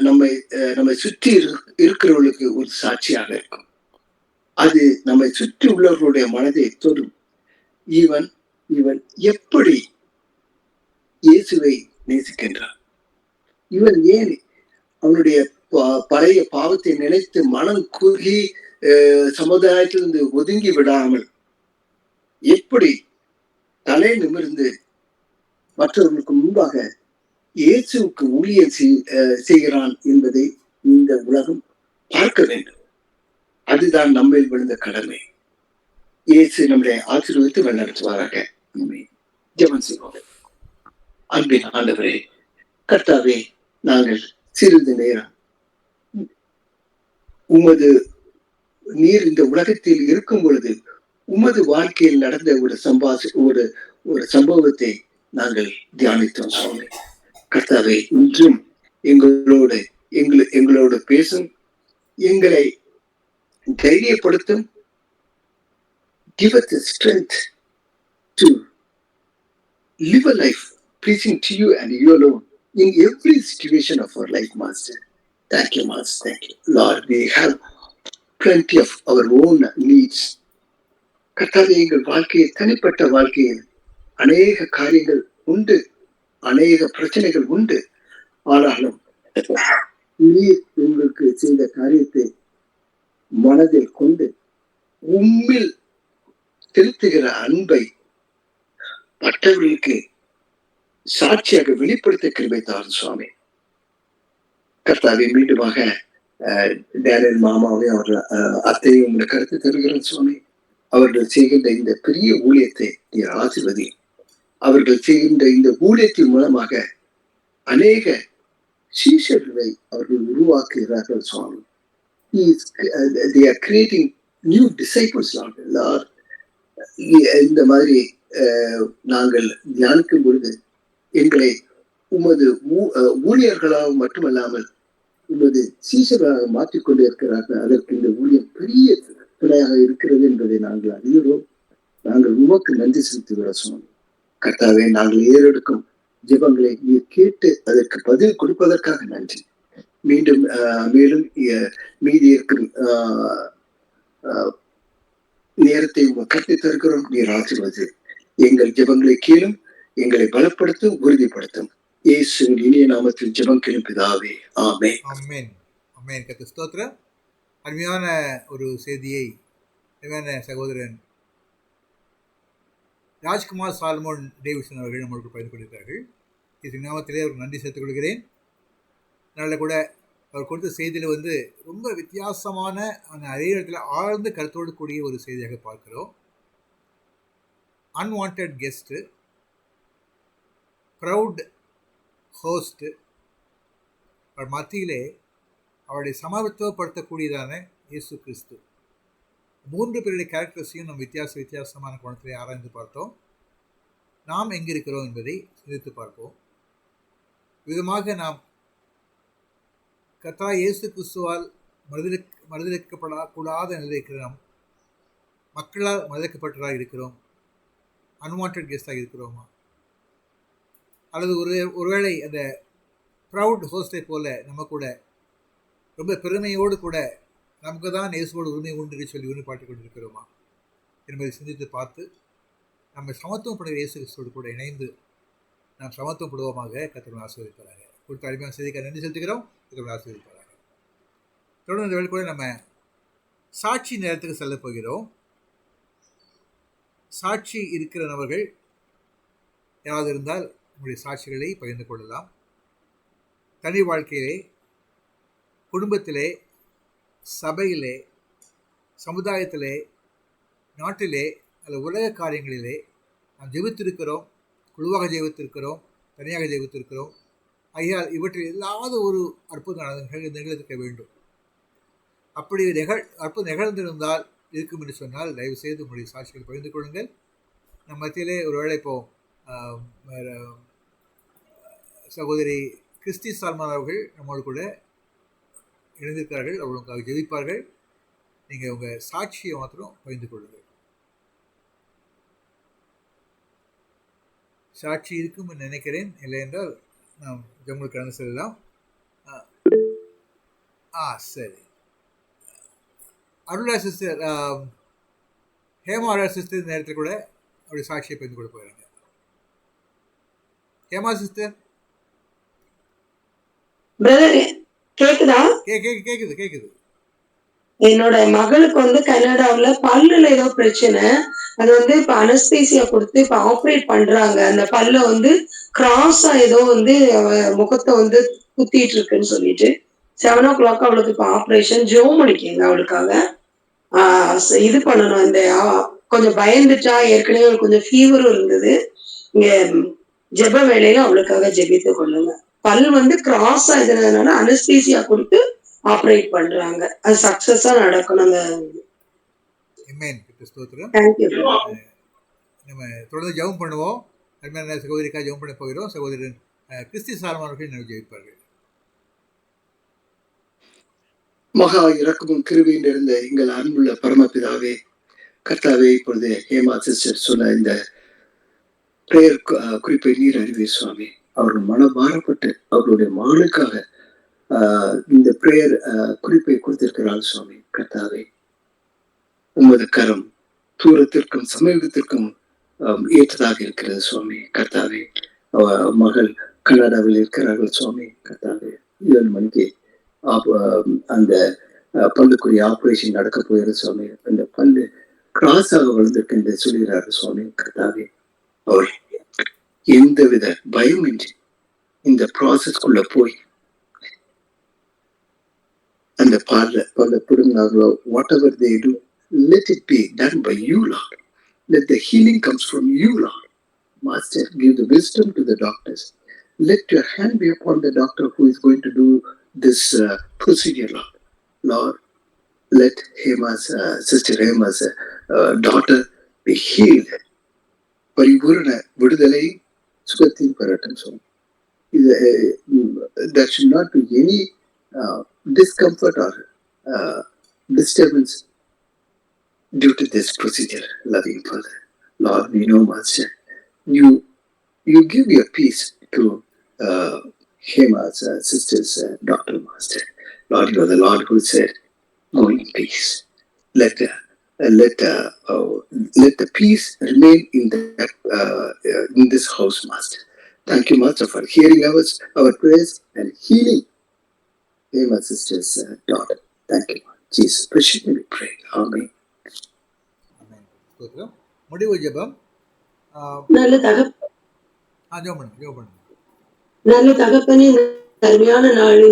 E: நம்மை சுற்றி இருக்கிறவர்களுக்கு ஒரு சாட்சியாக இருக்கும். அது நம்மை சுற்றி உள்ளவர்களுடைய மனதை தொடும். இவன் எப்படி இயேசுவை நேசிக்கின்றான், இவன் ஏன் அவனுடைய பழைய பாவத்தை நினைத்து மனம் குறுகி சமுதாயத்திலிருந்து ஒதுங்கி விடாமல் எப்படி தலை நிமிர்ந்து மற்றவர்களுக்கு முன்பாக இயேசுவுக்கு ஊழியம் செய்கிறான் என்பதை இந்த உலகம் பார்க்க வேண்டும். அதுதான் நம்மில் விழுந்த கடமை. இயேசு நம்மளை ஆசீர்வதித்து வழிநடத்துவாராக. ஜெபம் செய்வோம். அன்பின் ஆண்டவரே, கர்த்தாவே, நாங்கள் சிறிது நேரம் நீர் இந்த உலகத்தில் இருக்கும் பொழுது உமது வாழ்க்கையில் நடந்த ஒரு சம்பவத்தை நாங்கள் தியானித்தோம் சுவாமி. கர்த்தாவே, இன்றும் எங்களோடு பேசும், எங்களை தைரியப்படுத்தும். Give us the strength to live a life pleasing to you and you alone in every situation of our life, Master. Thank you, Master. Thank you. Lord, we have plenty of our own needs. கர்த்தாவே, எங்கள் வாழ்க்கையில், தனிப்பட்ட வாழ்க்கையில் அநேக காரியங்கள் உண்டு, அநேக பிரச்சனைகள் உண்டு. ஆனாலும் நீர் உங்களுக்கு செய்த காரியத்தை மனதில் கொண்டு உம்மில் செலுத்துகிற அன்பை மற்றவர்களுக்கு சாட்சியாக வெளிப்படுத்த கிருபை தாரும் சுவாமி. கர்த்தாவே, மீண்டுமாக டேனியல் மாமாவையும் அவர்கள் அத்தையும் உங்களை கருத்து தருகிறேன் சுவாமி. அவர்கள் செய்கின்ற இந்த பெரிய ஊழியத்தை நீர் ஆசீர்வதி. அவர்கள் செய்கின்ற இந்த ஊழியத்தின் மூலமாக அநேக சீஷர்களை அவர்கள் உருவாக்குகிறார்கள் சுவாமி. They are creating new disciples, Lord. இந்த மாதிரி நாங்கள் தியானிக்கும் பொழுது எங்களை உமது ஊழியர்களாக மட்டுமல்லாமல் உமது சீஷர்களாக மாற்றிக்கொண்டே இருக்கிறார்கள். அதற்கு இந்த ஊழியம் பெரிய துணையாக இருக்கிறது என்பதை நாங்கள் அறிகிறோம். நாங்கள் உமக்கு நன்றி செலுத்துகிறோம் சுவாமி. கர்த்தாவே, நாங்கள் ஏறெடுக்கும் ஜெபங்களை நீர் கேட்டு அதற்கு பதில் கொடுப்பதற்காக நன்றி. மீண்டும் மேலும் மீதி இருக்கும் நேரத்தை கட்டி தருகிறோம். நீர் ஆசீர்வதி. எங்கள் ஜெபங்களை கேளும், எங்களை பலப்படுத்தும், உறுதிப்படுத்தும். இயேசுவின் இனிய நாமத்தில் ஜெபம் கேளும் பிதாவே. ஆமென்.
B: ஆமென். ஆமென். கர்த்தருக்கு ஸ்தோத்திரம். அருமையான ஒரு செய்தியை அருமையான சகோதரன் ராஜ்குமார் சால்மோன் டேவிசன் அவர்கள் நம்மளுக்கு பகிர்ந்து கொண்டிருக்கிறார்கள். இது நாமத்திலே அவருக்கு நன்றி சேர்த்துக் கொள்கிறேன். அதனால் கூட அவர் கொடுத்த செய்தியில் ரொம்ப வித்தியாசமான அந்த அதே இடத்துல ஆழ்ந்த கருத்தோடு கூடிய ஒரு செய்தியாக பார்க்கிறோம். அன்வான்ட் கெஸ்ட்டு, ப்ரவுட் ஹோஸ்ட்டு, அவர் மத்தியிலே அவருடைய சமத்துவப்படுத்தக்கூடியதான இயேசு கிறிஸ்து. 3 பேருடைய கேரக்டர்ஸையும் நம்ம வித்தியாசமான கோணத்திலே ஆராய்ந்து பார்த்தோம். நாம் எங்கே இருக்கிறோம் என்பதை சிந்தித்து பார்ப்போம். விதமாக நாம் கர்த்தராகிய இயேசு கிறிஸ்துவால் மறுதலிக்கப்படக்கூடாத நிலையில் இருக்கிறோம். மக்களால் மறுதலிக்கப்பட்டதாக இருக்கிறோம். அன்வான்ட் கெஸ்டாக இருக்கிறோமா? அல்லது ஒருவேளை அந்த ப்ரவுட் ஹோஸ்டை போல நம்ம கூட ரொம்ப பெருமையோடு கூட நமக்கு தான் இயேசுவோடு உரிமை உண்டு சொல்லி உரிமைப்பாட்டு கொண்டிருக்கிறோமா என்பதை சிந்தித்து பார்த்து நம்ம சமத்துவப்படுகிற இயேசு கிறிஸ்துவோடு கூட இணைந்து நாம் சமத்துவப்படுவோமாக கர்த்தர் ஆசீர்வதிப்பாராக. கொடுத்த அருமையான செய்திக்காக நன்றி செலுத்துகிறோம். கர்த்தர் ஆசீர்வதிப்பாராக. தொடர்ந்து வேலை கூட நம்ம சாட்சி நேரத்துக்கு செல்ல போகிறோம். சாட்சி இருக்கிற நபர்கள் யாராவது இருந்தால் உங்களுடைய சாட்சிகளை பகிர்ந்து கொள்ளலாம். தனி வாழ்க்கையிலே, குடும்பத்திலே, சபையிலே, சமுதாயத்திலே, நாட்டிலே அல்லது உலக காரியங்களிலே நாம் ஜெபித்திருக்கிறோம். குழுவாக ஜெபித்திருக்கிறோம், தனியாக ஜெபித்திருக்கிறோம். ஐயா, இவற்றில் ஏதாவது ஒரு அற்புதம் நிகழ்ந்திருக்க வேண்டும். அப்படி அற்புதம் நிகழ்ந்திருந்தால் இருக்கும் என்று சொன்னால் தயவு செய்து உங்களுடைய சாட்சிகள் பகிர்ந்து கொள்ளுங்கள். நம்ம மத்தியிலே ஒருவேளை இப்போ சகோதரி கிறிஸ்டி சால்மான் அவர்கள் நம்மளோடு கூட இணைந்திருக்கிறார்கள். அவர்களுக்காக ஜெபிப்பார்கள். நீங்கள் உங்கள் சாட்சியை மாத்திரம் பகிர்ந்து கொள்ளுங்கள். சாட்சி இருக்கும் என்று நினைக்கிறேன். இல்லை என்றால் நாம் ஜம்முக்கு கடந்து செல்லலாம். சரி. அருளா சிஸ்டர், ஹேமா அருளா சிஸ்டர் இந்த நேரத்தில் கூட அப்படி சாட்சியை பகிர்ந்து கொள்ள போகிறாங்க. ஹேமா சிஸ்டர்,
D: கேக்குதா?
B: கேக்குது.
D: என்னோட மகளுக்கு கனடாவுல பல்லுல ஏதோ பிரச்சனை. அது இப்ப அனஸ்தீசியா கொடுத்து இப்ப ஆப்ரேட் பண்றாங்க. அந்த பல்ல கிராஸா ஏதோ அவ முகத்தை குத்திட்டு இருக்குன்னு சொல்லிட்டு 7 o'clock அவளுக்கு இப்ப ஆப்ரேஷன். ஜோம் பண்ணிக்கங்க அவளுக்காக. இது பண்ணணும். இந்த கொஞ்சம் பயந்துட்டா. ஏற்கனவே அவளுக்கு கொஞ்சம் ஃபீவரும் இருந்தது. இங்க ஜெப வேலையில அவளுக்காக ஜெபித்து கொள்ளுங்க. பல் கிராஸா இருந்ததுனால அனஸ்தீசியா கொடுத்து ஆப்ரேட் பண்றாங்க. அது சக்சஸா நடக்கணும்.
B: நம்ம தொடர்ந்து ஜெபம் பண்ணுவோம். அருமையான சகோதரிக்காக ஜெபம் பண்ண போகிறோம். சகோதரன் கிறிஸ்டி சால்மான் அவர்கள் நம்ம ஜெபிப்பார்கள்.
E: மகா இரக்கமும் கிருபையும் இருந்த எங்கள் அன்புள்ள பரமபிதாவே, கர்த்தாவே, இப்பொழுது ஹேமா சிஸ்டர் சொன்ன இந்த பிரேயர் குறிப்பை நீர் அறிவே சுவாமி. அவர்கள் மனபாரப்பட்டு அவர்களுடைய மகளுக்காக இந்த பிரேயர் குறிப்பை கொடுத்திருக்கிறாள் சுவாமி. கர்த்தாவே, உமது கரம் தூரத்திற்கும் சமீபத்திற்கும் ஏற்றதாக இருக்கிறது சுவாமி. கர்த்தாவே, மகள் கனடாவில் இருக்கிறார்கள் சுவாமி. கர்த்தாவே, 7 மணிக்கு அந்த பல்லுக்குரிய ஆபரேஷன் நடக்க போயிரு சுவாமி. அந்த பல்லு கிராஸாக வளர்ந்திருக்கு என்று சொல்கிறார்கள் சுவாமி. கர்த்தாவே, அவர் எந்தவித பயமின்றி இந்த ப்ராசஸ்குள்ள போய் அந்த பல்ல பிடுங்கினார்களோ, whatever they do, let it be done by you, Lord. Let the healing comes from you, Lord. Master, give the wisdom to the doctors. Let your hand be upon the doctor who is going to do this procedure, Lord. Lord, let Hema's, Sister Hema's daughter be healed. பரிபூரண விடுதலை சுகத்தின் பெறட்டும் சுவாமி. There should not be any discomfort or disturbance due to this procedure, loving Father. Lord, we know, Master, you give your peace to Hema's sister's doctor, Master. Lord, you are the Lord who said, go in peace. Let the peace remain in this house, Master. Thank you, Master, for hearing our prayers and healing Hema's sister's daughter. Thank you, Lord. Jesus, precious name we pray. Amen.
B: ஸ்தோத்திரம். முடிவு ஜெபம்.
D: நல்ல தகப்ப
B: ஜெபம் பண்ணுங்க.
D: நல்ல தகப்பனே, இந்த அருமையான நாள்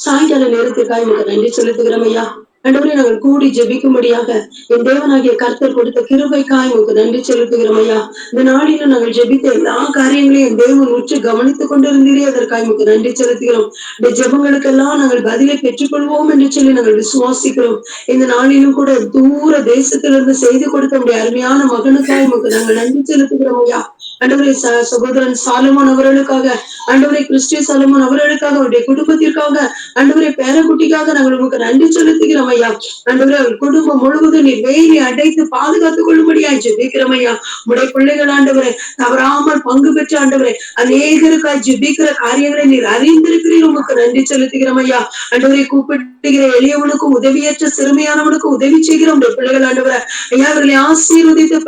D: சாயங்கால நேரத்துக்காக உங்களுக்கு நன்றி செலுத்துகிறோம் ஐயா. ஆண்டவரே, நாங்கள் கூடி ஜெபிக்கும்படியாக என் தேவனாகிய கர்த்தர் கொடுத்த கிருபைக்காய் உங்களுக்கு நன்றி செலுத்துகிறோம் ஐயா. இந்த நாளில நாங்கள் ஜெபித்த எல்லா காரியங்களையும் என் தேவன் உற்று கவனித்துக் கொண்டிருந்தீரே, அதற்காக உங்களுக்கு நன்றி செலுத்துகிறோம். இந்த ஜெபங்களுக்கெல்லாம் நாங்கள் பதிலை பெற்றுக்கொள்வோம் என்று சொல்லி நாங்கள் விசுவாசிக்கிறோம். இந்த நாளிலும் கூட தூர தேசத்திலிருந்து செய்து கொடுத்த உடைய அருமையான மகனுக்காய் உங்களுக்கு நாங்கள் நன்றி செலுத்துகிறோம் ஐயா. ஆண்டவரே, சகோதரன் சாலமோன் அவர்களுக்காக, ஆண்டவரே கிறிஸ்டிய சாலமோன் அவர்களுக்காக, அவருடைய குடும்பத்திற்காக, ஆண்டவரே பேரக்குட்டிக்காக நாங்கள் உங்களுக்கு நன்றி செலுத்துகிறோம் ஐயா. ஆண்டவரே, அவர் குடும்பம் முழுவதும் நீர் வேலி அடைத்து பாதுகாத்துக் கொள்ளும்படியாய் ஜெபிக்கிறோம் ஐயா. உடைய பிள்ளைகள் ஆண்டவரே தவறாமல் பங்கு பெற்ற ஆண்டவரே அநேகருக்காய் ஜெபிக்கிற காரியங்களை நீர் அறிந்திருக்கிறீர், உமக்கு நன்றி செலுத்துகிறோம் ஐயா. ஆண்டவரை கூப்பிடுகிற எளியவனுக்கும் உதவியற்ற சிறுமையானவனுக்கும் உதவி செய்கிற உடைய பிள்ளைகள் ஆண்டவரே ஐயா, அவர்களை ஆசீர்வதித்து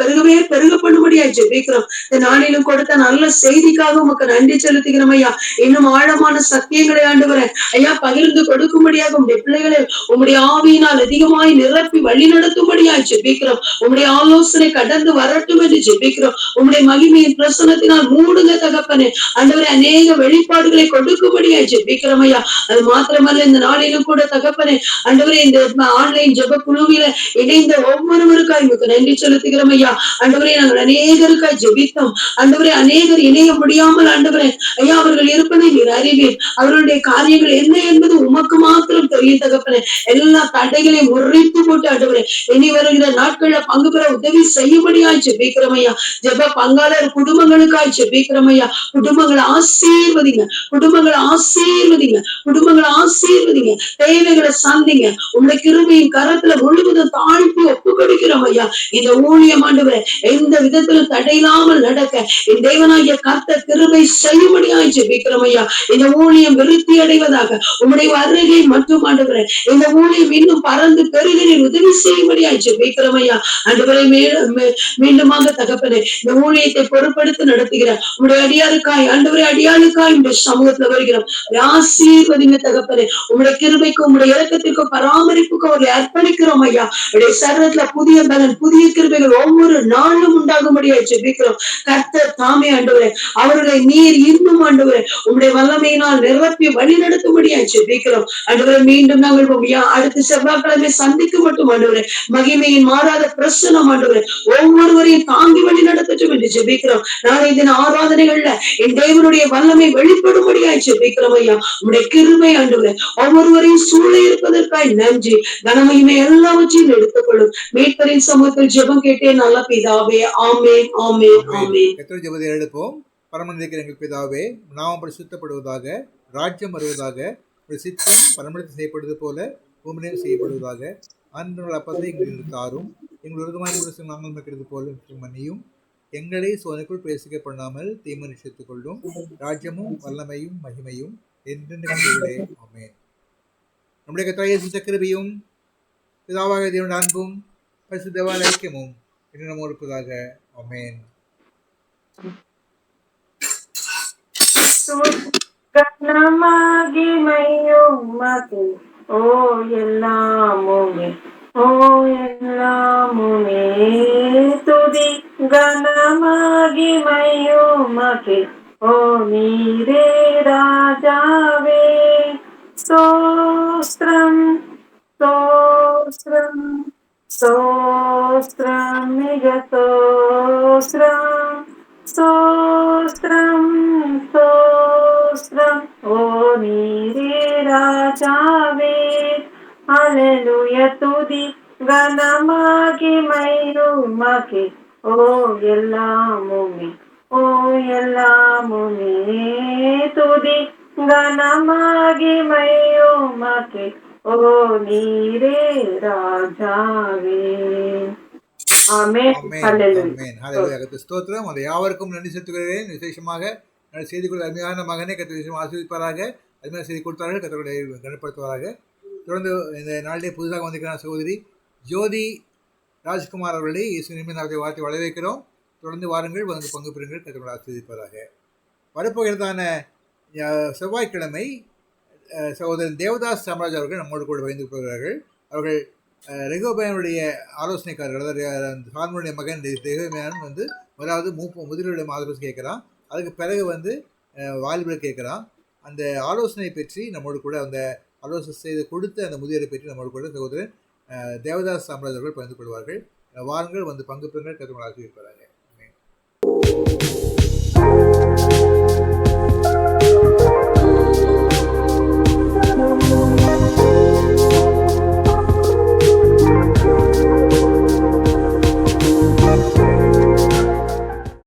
D: பெருக பண்ணும்படியாய் ஜெபிக்கிறோம். இந்த நாளிலும் கொடுத்த நல்ல செய்திக்காக உமக்கு நன்றி செலுத்துகிறோம் ஐயா. இன்னும் ஆழமான சத்தியங்களை ஆண்டவரே ஐயா பகிர்ந்து கொடுக்கும்படியாக உடைய பிள்ளைகளை உம்முடைய ஆவியினால் அதிகமாய் நிரப்பி வழி நடத்தும்படியாய் ஜெபிக்கிறோம். உம்முடைய ஆலோசனை கடந்து வரட்டும் என்று ஜெபிக்கிறோம். உம்முடைய மகிமையின் பிரசனத்தினால் மூடுங்க தகப்பனே. ஆண்டவரே, அநேக வெளிப்பாடுகளை கொடுக்கும்படியாய் ஜெபிக்கிறோம் ஐயா. அது மாத்திரமல்ல, இந்த நாளிலும் கூட தகப்பனே ஆண்டவரே இந்த ஆன்லைன் ஜெப குழுவில இணைந்த ஒவ்வொருவருக்காய் உமக்கு நன்றி செலுத்துகிறோம் ஐயா. ஆண்டவரே, நாங்கள் அநேகருக்காய் ஜெபித்தோம். ஆண்டவரே, அநேகர் இணைய முடியாமல் ஆண்டவரே ஐயா அவர்கள் இருப்பதை நீர் அறிவீர். அவர்களுடைய காரியங்கள் என்ன என்பது உமக்கு மாத்திரம் தெரியும் தகப்பனே. எல்லா தடைகளையும் முறித்து போட்டு ஆண்டவரே இனி வருகிற நாட்கள்ல பங்கு பெற உதவி செய்யும்படியாய் ஜெபிக்கிறோம் ஐயா. ஜெப பங்காளர் குடும்பங்களுக்காய் ஜெபிக்கிறோம் ஐயா. குடும்பங்களை ஆசீர்வதிங்க, குடும்பங்களை ஆசீர்வதிங்க, குடும்பங்களை ஆசீர்வதிங்க, தேவைகளை சந்திங்க. உங்களுடைய கிருபையின் கரத்துல முழுவதும் தாழ்த்தி ஒப்பு கொடுக்கிறோம் ஐயா. இந்த ஊழியம் ஆண்டவரே எந்த விதத்திலும் தடையில்லாமல் நடக்க என் தேவனாகிய கர்த்தர் கிருபை செய்யும்படியாய் ஜெபிக்கிறோம் ஐயா. இந்த ஊழியம் விருத்தி அடைவதாக உம்முடைய வருகை மற்றும் ஆண்டவரே இந்த ஊழியம் இன்னும் பறந்து பெருகிற உதவி செய்யும்படியாய் ஜெபிக்கிறோம் ஐயா. ஆண்டவரை மீண்டுமாக தகப்பனே இந்த ஊழியத்தை பொறுப்படுத்தி நடத்துகிற உங்களுடைய அடியாருக்காய் ஆண்டவரே அடியாளுக்காய் இந்த சமூகத்துல வருகிறோம். ஆசீர்வதிங்க தகப்பனே. உங்களுடைய கிருபைக்கும் உங்களுடைய இரக்கத்திற்கும் பராமரிப்புக்கும் அவர்களை அர்ப்பணிக்கிறோம் ஐயா. உடைய சரீரத்துல புதிய பலன் புதிய கிருபைகள் ஒவ்வொரு நாளும் உண்டாகும்படியாய் ஜெபிக்கிறோம். கர்த்தர் தாமே ஆண்டவரே அவர்களை நீர் இன்னும் ஆண்டவரே உங்களுடைய வல்லமையினால் நிரப்பி வழி நடத்தும்படியாய் ஜெபிக்கிறோம். ஆண்டவரே, மீண்டும் நாங்கள் அடுத்த செவ்வாய்க்கிழமை சந்திக்க மட்டும் ஆண்டவரே மகிமையின் மாறாத பிரசனம் ஆண்டவரே ஒவ்வொருவரையும் தாங்கி வழி நடத்தட்டும் என்று ஜெபிக்கிறோம். நாளை தின ஆராதனைகள்ல என் தேவனுடைய வல்லமை வெளிப்படும்படியாய் ஜெபிக்கிறோம் ஐயா. உங்களுடைய கிருபை ஆண்டவரே ஒவ்வொருவரையும் சூழ இருப்பதற்காய் நன்றி. கனமகிமை எல்லாவற்றையும் எடுத்துக்கொள்ளும். மீட்பரின் சமூகத்தில் ஜெபம் கேட்டேன் நல்ல பிதாவே. ஆமென், ஆமென், ஆமென்.
B: கர்த்தருடைய ஜெபத்தை எடுப்போம். பரமனிருக்கிற எங்கள் பிதாவே, நாமம் பரிசுத்தப்படுவதாக, ராஜ்யம் வருவதாக, ஒரு சித்தம் பரமனித்து செய்யப்படுவது போல பூமியிலும் செய்யப்படுவதாக. அன்று அப்பத்தை எங்களுக்கு தாரும். எங்கள் விருதமாக நாங்கள் மக்கிறது போல மன்னியும். எங்களை சோதனைக்குள் பிரவேசிக்க பண்ணாமல் தீமை நிச்சயித்துக் கொள்ளும். ராஜ்யமும் வல்லமையும் மகிமையும் என்றென்றைக்குள்ளே. ஆமென். நம்முடைய கர்த்தராகிய இயேசு கிருபையும் பிதாவாகிய தேவனுடைய அன்பும் பரிசுத்த தேவனுடைய ஐக்கியமும் இன்று நம்மோடு இருப்பதாக. ஆமென்.
F: கனமகிமையுமக்கு ஓ எல்லாமுமே ஓ எல்லாமுமே துதி கனமகிமையுமக்கு ஓ நீரே ராஜாவே ஸ்தோத்திரம் ஸ்தோத்திரம் ஸ்தோத்திரம் மிக ஸ்தோத்திரம் ஸ்தோத்திரம் ஸ்தோத்திரம் ஓ நீரே ராஜாவே ஹல்லேலூயா துதி கனமகிமையுமக்கு ஓ எல்லாமுமே ஓ எல்லாமுமே துதி கனமகிமையுமக்கு ஓ நீரே ராஜாவே. ஆமென்.
B: ஆமென்.
F: ஹல்லேலூயா.
B: ஆமென். ஹல்லேலூயா. கர்த்தருக்கு ஸ்தோத்திரம். அதை யாவருக்கும் நன்றி செலுத்துகிறேன். விசேஷமாக செய்தி கொடுத்த அருமையான மகனை கர்த்தர் விசேஷமாக ஆசீர்வதிப்பாராக. அருமையான செய்தி கொடுத்தார்கள். கர்த்தருடைய கனப்படுத்துவாராக. தொடர்ந்து இந்த நாளிலே புதிதாக வந்திருக்கிற சகோதரி ஜோதி ராஜ்குமார் அவர்களை இயேசுவின் நாமத்தை வாழ்த்தி வரவேற்கிறோம். தொடர்ந்து வாருங்கள், வந்து பங்கு பெறுங்கள். கர்த்தருடைய ஆசீர்வதிப்பாராக. வரப்போகிறதான செவ்வாய்க்கிழமை சகோதரன் தேவதாஸ் சாம்ராஜ் அவர்கள் நம்மோடு கூட பயந்து போகிறார்கள். அவர்கள் ரெகோபயனுடைய ஆலோசனைக்காரர்கள், அதாவது சால்மனுடைய மகன் ரெகோபயான் வந்து முதலாவது முதலியுடைய ஆலோசனை கேட்குறான். அதுக்கு பிறகு வந்து வாலிபர் கேட்குறான். அந்த ஆலோசனை பற்றி நம்மோடு கூட அந்த ஆலோசனை செய்து கொடுத்த அந்த முதியரை பற்றி நம்மோடு கூட சகோதரன் தேவதாஸ் சாம்ராஜ் அவர்கள் பகிர்ந்து கொள்வார்கள். வாருங்கள், வந்து பங்கு பெறுங்கள். கருத்து ஆசீர்வதிப்பார்கள்.